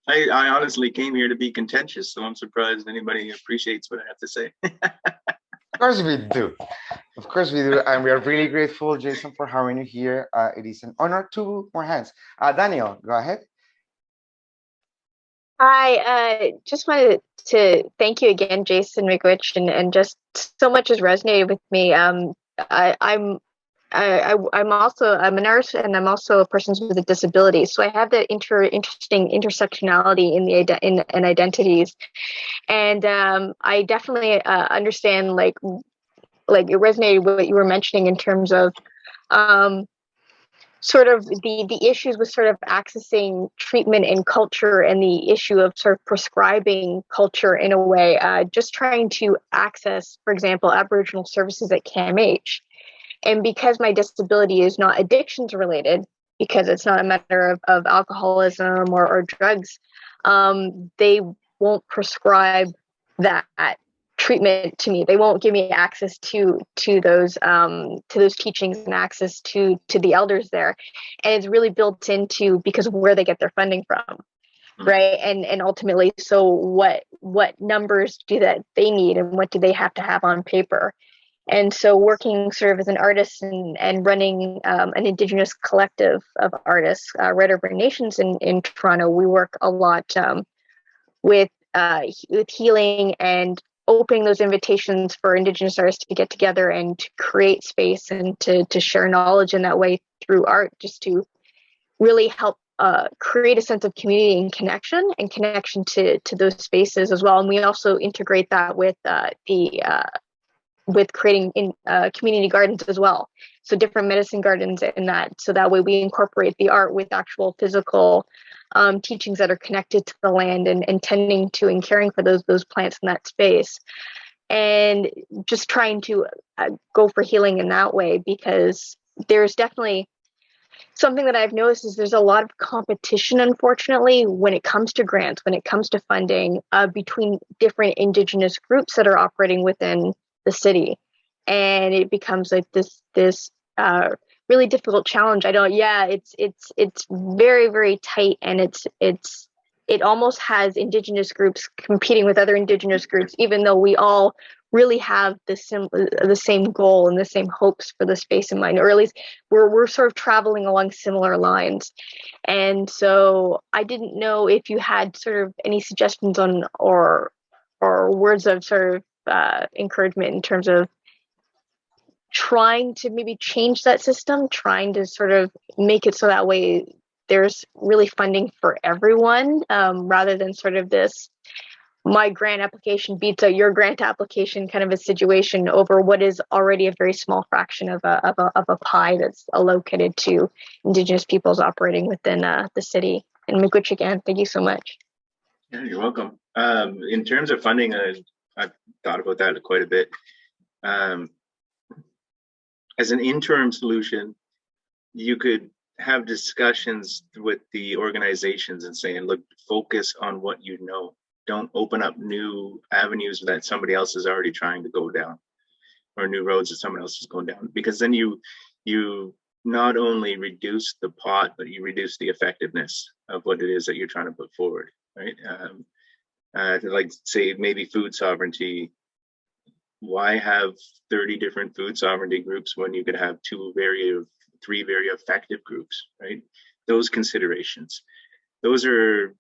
I honestly came here to be contentious, so I'm surprised anybody appreciates what I have to say. Of course we do. Of course we do. And we are really grateful, Jason, for having you here. It is an honor. Two more hands. Daniel, go ahead. Hi, just wanted to thank you again, Jason Miigwech, and just so much has resonated with me. I'm a nurse, and I'm also a person with a disability, so I have that interesting intersectionality in the in identities, and I definitely understand like it resonated with what you were mentioning in terms of sort of the issues with sort of accessing treatment and culture, and the issue of sort of prescribing culture in a way, just trying to access, for example, Aboriginal services at CAMH. And because my disability is not addictions related, because it's not a matter of alcoholism or drugs, they won't prescribe that treatment to me. They won't give me access to those teachings and access to the elders there. And it's really built into because of where they get their funding from. Right. And ultimately, so what numbers do that they need, and what do they have to have on paper? And so working sort of as an artist and running an Indigenous collective of artists, Red Urban Nations in Toronto, we work a lot with healing and opening those invitations for Indigenous artists to get together and to create space and to share knowledge in that way through art, just to really help create a sense of community and connection to those spaces as well. And we also integrate that with with creating in community gardens as well. So different medicine gardens in that. So that way we incorporate the art with actual physical teachings that are connected to the land and tending to and caring for those plants in that space. And just trying to go for healing in that way, because there's definitely something that I've noticed is there's a lot of competition, unfortunately, when it comes to grants, when it comes to funding between different Indigenous groups that are operating within the city, and it becomes like this really difficult challenge. It's very, very tight, and it almost has Indigenous groups competing with other Indigenous groups, even though we all really have the same goal and the same hopes for the space in mind, or at least we're sort of traveling along similar lines. And so I didn't know if you had sort of any suggestions on or words of sort of encouragement in terms of trying to maybe change that system, trying to sort of make it so that way there's really funding for everyone, rather than sort of this my grant application beats out your grant application kind of a situation over what is already a very small fraction of a pie that's allocated to Indigenous peoples operating within the city. And Miigwech again, thank you so much. Yeah, you're welcome. In terms of funding, I've thought about that quite a bit. As an interim solution, you could have discussions with the organizations and saying, look, focus on what you know. Don't open up new avenues that somebody else is already trying to go down, or new roads that someone else is going down, because then you not only reduce the pot, but you reduce the effectiveness of what it is that you're trying to put forward, right? Like say maybe food sovereignty. Why have 30 different food sovereignty groups when you could have three very effective groups, right? Those considerations. Those are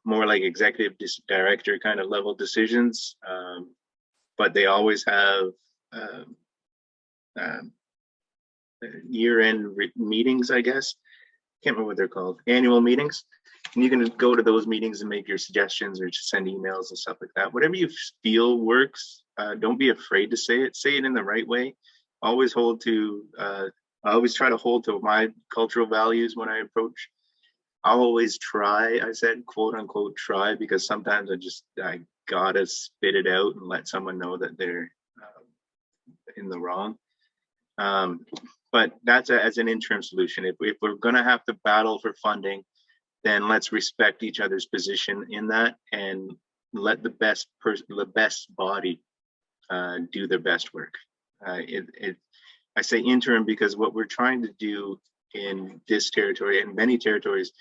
more like executive director kind of level decisions, but they always have year-end meetings, I guess. Can't remember what they're called, annual meetings. And you can go to those meetings and make your suggestions or just send emails and stuff like that. Whatever you feel works, don't be afraid to say it in the right way. Always I always try to hold to my cultural values when I approach. I'll always try, I said, quote unquote, try, because sometimes I gotta spit it out and let someone know that they're in the wrong. But that's as an interim solution. If we're gonna have to battle for funding, then let's respect each other's position in that and let the best body do their best work. I say interim because what we're trying to do in this territory and many territories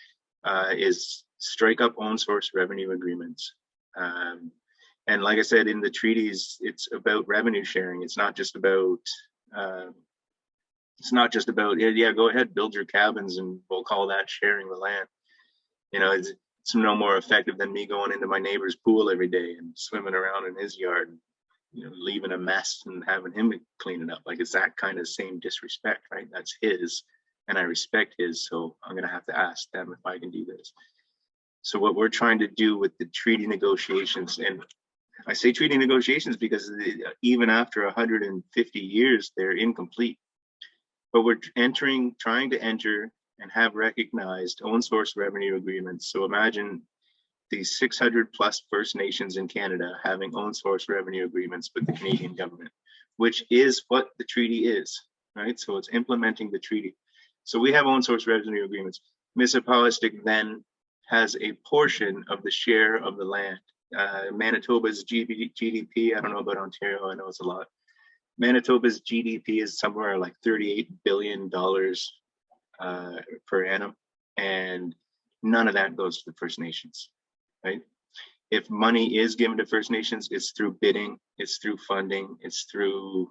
is strike up own source revenue agreements. And like I said, in the treaties, it's about revenue sharing. It's not just about yeah, go ahead, build your cabins and we'll call that sharing the land. You know, it's no more effective than me going into my neighbor's pool every day and swimming around in his yard, you know, leaving a mess and having him clean it up. Like, it's that kind of same disrespect, right? That's his, and I respect his, so I'm gonna have to ask them if I can do this. So what we're trying to do with the treaty negotiations, and I say treaty negotiations because even after 150 years, they're incomplete. But we're trying to enter and have recognized own source revenue agreements. So imagine these 600 plus First Nations in Canada having own source revenue agreements with the Canadian government, which is what the treaty is, right? So it's implementing the treaty. So we have own source revenue agreements. Mississipaugastic then has a portion of the share of the land. Manitoba's GDP, I don't know about Ontario, I know it's a lot. Manitoba's GDP is somewhere like $38 billion per annum, and none of that goes to the First Nations, right? If money is given to First Nations, it's through bidding, it's through funding, it's through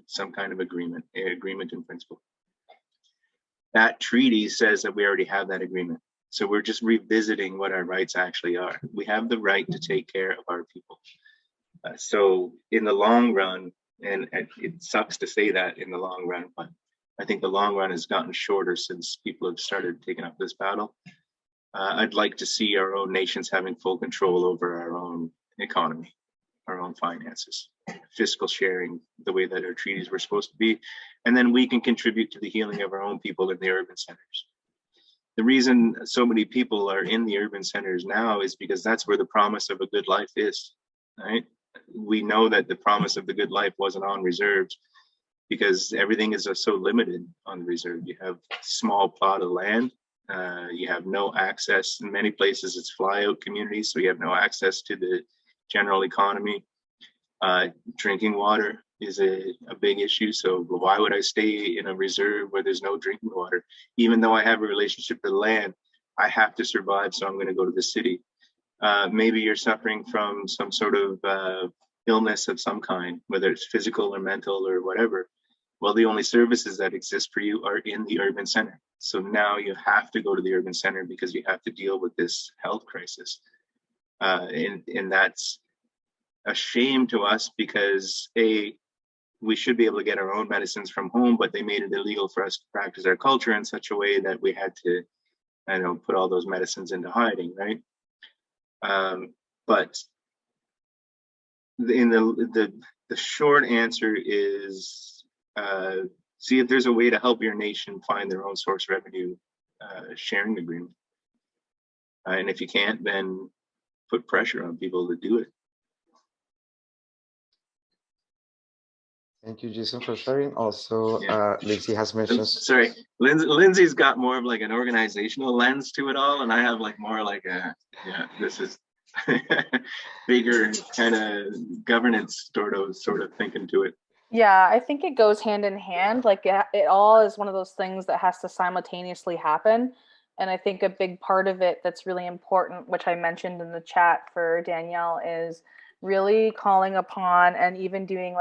some kind of agreement in principle. That treaty says that we already have that agreement. So we're just revisiting what our rights actually are. We have the right to take care of our people. So in the long run, and it sucks to say that in the long run, but I think the long run has gotten shorter since people have started taking up this battle. I'd like to see our own nations having full control over our own economy, our own finances, fiscal sharing, the way that our treaties were supposed to be. And then we can contribute to the healing of our own people in the urban centers. The reason so many people are in the urban centers now is because that's where the promise of a good life is, right? We know that the promise of the good life wasn't on reserves because everything is so limited on the reserve. You have a small plot of land, you have no access. In many places it's flyout communities, so you have no access to the general economy. Drinking water is a big issue. So why would I stay in a reserve where there's no drinking water? Even though I have a relationship to the land, I have to survive, so I'm going to go to the city. Maybe you're suffering from some sort of illness of some kind, whether it's physical or mental or whatever. Well, the only services that exist for you are in the urban center. So now you have to go to the urban center because you have to deal with this health crisis. And that's a shame to us because we should be able to get our own medicines from home, but they made it illegal for us to practice our culture in such a way that we had to, put all those medicines into hiding, right? But in the short answer is see if there's a way to help your nation find their own source revenue sharing agreement. And if you can't, then put pressure on people to do it. Thank you, Jason, for sharing. Also, Lindsay has mentioned. Sorry, Lindsay's got more of like an organizational lens to it all, and I have like more like this is bigger kind of governance sort of thinking to it. Yeah, I think it goes hand in hand. Like it all is one of those things that has to simultaneously happen. And I think a big part of it that's really important, which I mentioned in the chat for Danielle, is really calling upon and even doing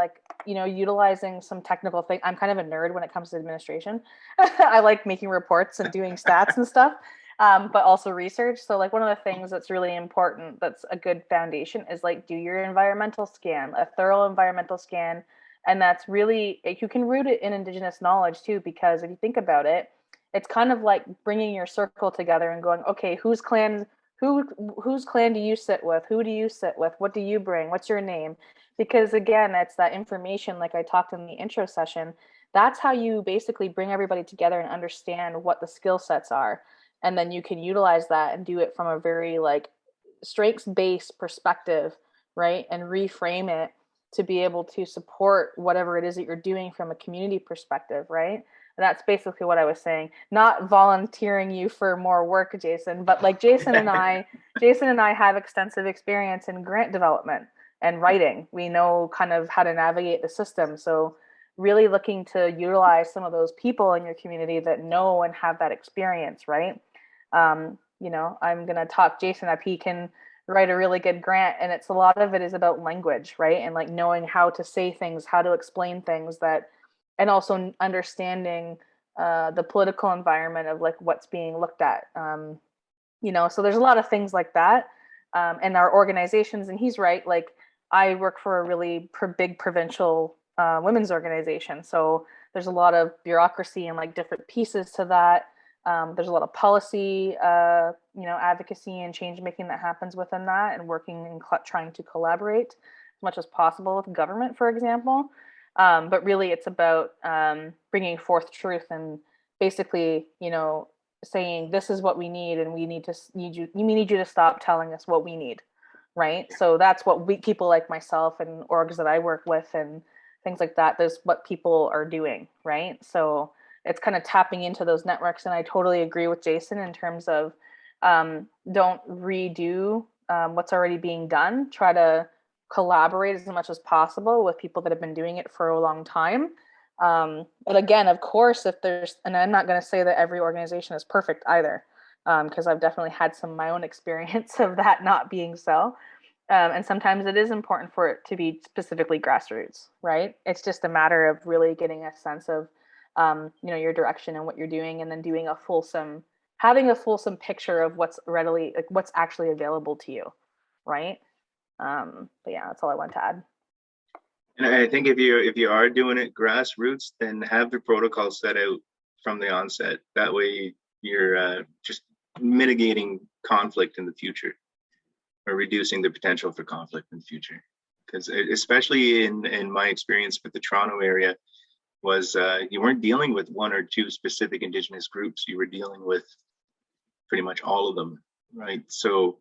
utilizing some technical thing. I'm kind of a nerd when it comes to administration. I like making reports and doing stats and stuff, but also research. So like one of the things that's really important, that's a good foundation, is like do your environmental scan, a thorough environmental scan. And that's really, you can root it in Indigenous knowledge too, because if you think about it, it's kind of like bringing your circle together and going, okay, whose clan do you sit with? Who do you sit with? What do you bring? What's your name? Because again, it's that information, like I talked in the intro session, that's how you basically bring everybody together and understand what the skill sets are. And then you can utilize that and do it from a very like strengths-based perspective, right? And reframe it to be able to support whatever it is that you're doing from a community perspective, right? And that's basically what I was saying. Not volunteering you for more work, Jason, but like Jason and I have extensive experience in grant development, and writing. We know kind of how to navigate the system. So really looking to utilize some of those people in your community that know and have that experience, right? You know, I'm going to talk Jason up. He can write a really good grant, and it's a lot of it is about language, right? And like knowing how to say things, how to explain things, that, and also understanding the political environment of like what's being looked at. You know, so there's a lot of things like that. And our organizations, and he's right, like I work for a really big provincial women's organization. So there's a lot of bureaucracy and like different pieces to that. There's a lot of policy, you know, advocacy and change making that happens within that, and working and trying to collaborate as much as possible with government, for example. But really, it's about bringing forth truth and basically, you know, saying this is what we need, and we need you to stop telling us what we need, right? So that's what people like myself and orgs that I work with and things like that. There's what people are doing, right? So it's kind of tapping into those networks. And I totally agree with Jason in terms of don't redo what's already being done. Try to collaborate as much as possible with people that have been doing it for a long time. But again, of course, if there's, and I'm not going to say that every organization is perfect either, because I've definitely had some of my own experience of that not being so. And sometimes it is important for it to be specifically grassroots, right? It's just a matter of really getting a sense of, you know, your direction and what you're doing, and then doing having a fulsome picture of what's readily, like what's actually available to you, right? But yeah, that's all I want to add. And I think if you are doing it grassroots, then have the protocol set out from the onset. That way you're just mitigating conflict in the future, or reducing the potential for conflict in the future. Because especially in my experience with the Toronto area, was you weren't dealing with one or two specific Indigenous groups. You were dealing with pretty much all of them, right? So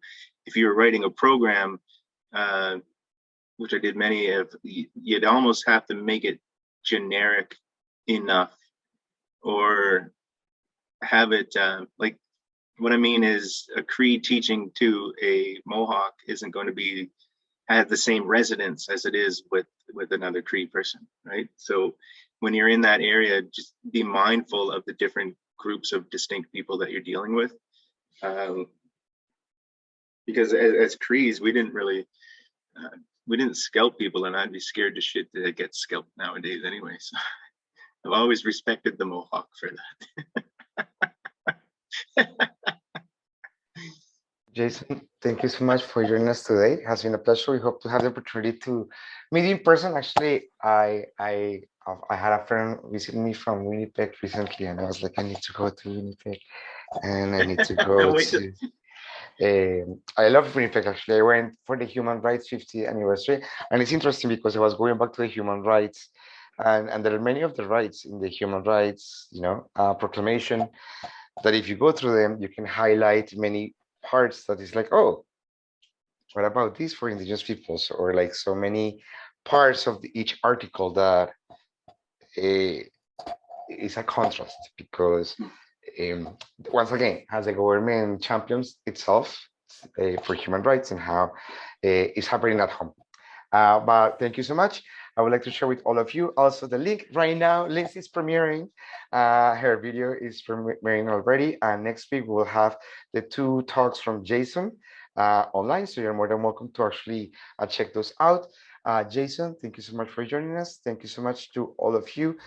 if you were writing a program, which I did many of, you'd almost have to make it generic enough, or have it like, what I mean is a Cree teaching to a Mohawk isn't going to have the same resonance as it is with another Cree person, right? So when you're in that area, just be mindful of the different groups of distinct people that you're dealing with. Because as Crees, we didn't scalp people, and I'd be scared to shit to get scalped nowadays anyway. So I've always respected the Mohawk for that. Jason, thank you so much for joining us today. It has been a pleasure. We hope to have the opportunity to meet in person. Actually, I had a friend visit me from Winnipeg recently, and I was like, I need to go to Winnipeg, and I need to go to. I love Winnipeg. Actually, I went for the Human Rights 50th anniversary, and it's interesting because I was going back to the human rights, and there are many of the rights in the human rights, you know, proclamation, that if you go through them, you can highlight many parts that is like, oh, what about this for Indigenous peoples, or like so many parts of each article that is a contrast, because once again, as the government champions itself for human rights, and how it's happening at home. But thank you so much. I would like to share with all of you also the link right now. Liz is premiering. Her video is premiering already. And next week we will have the 2 talks from Jason online. So you're more than welcome to actually check those out. Jason, thank you so much for joining us. Thank you so much to all of you.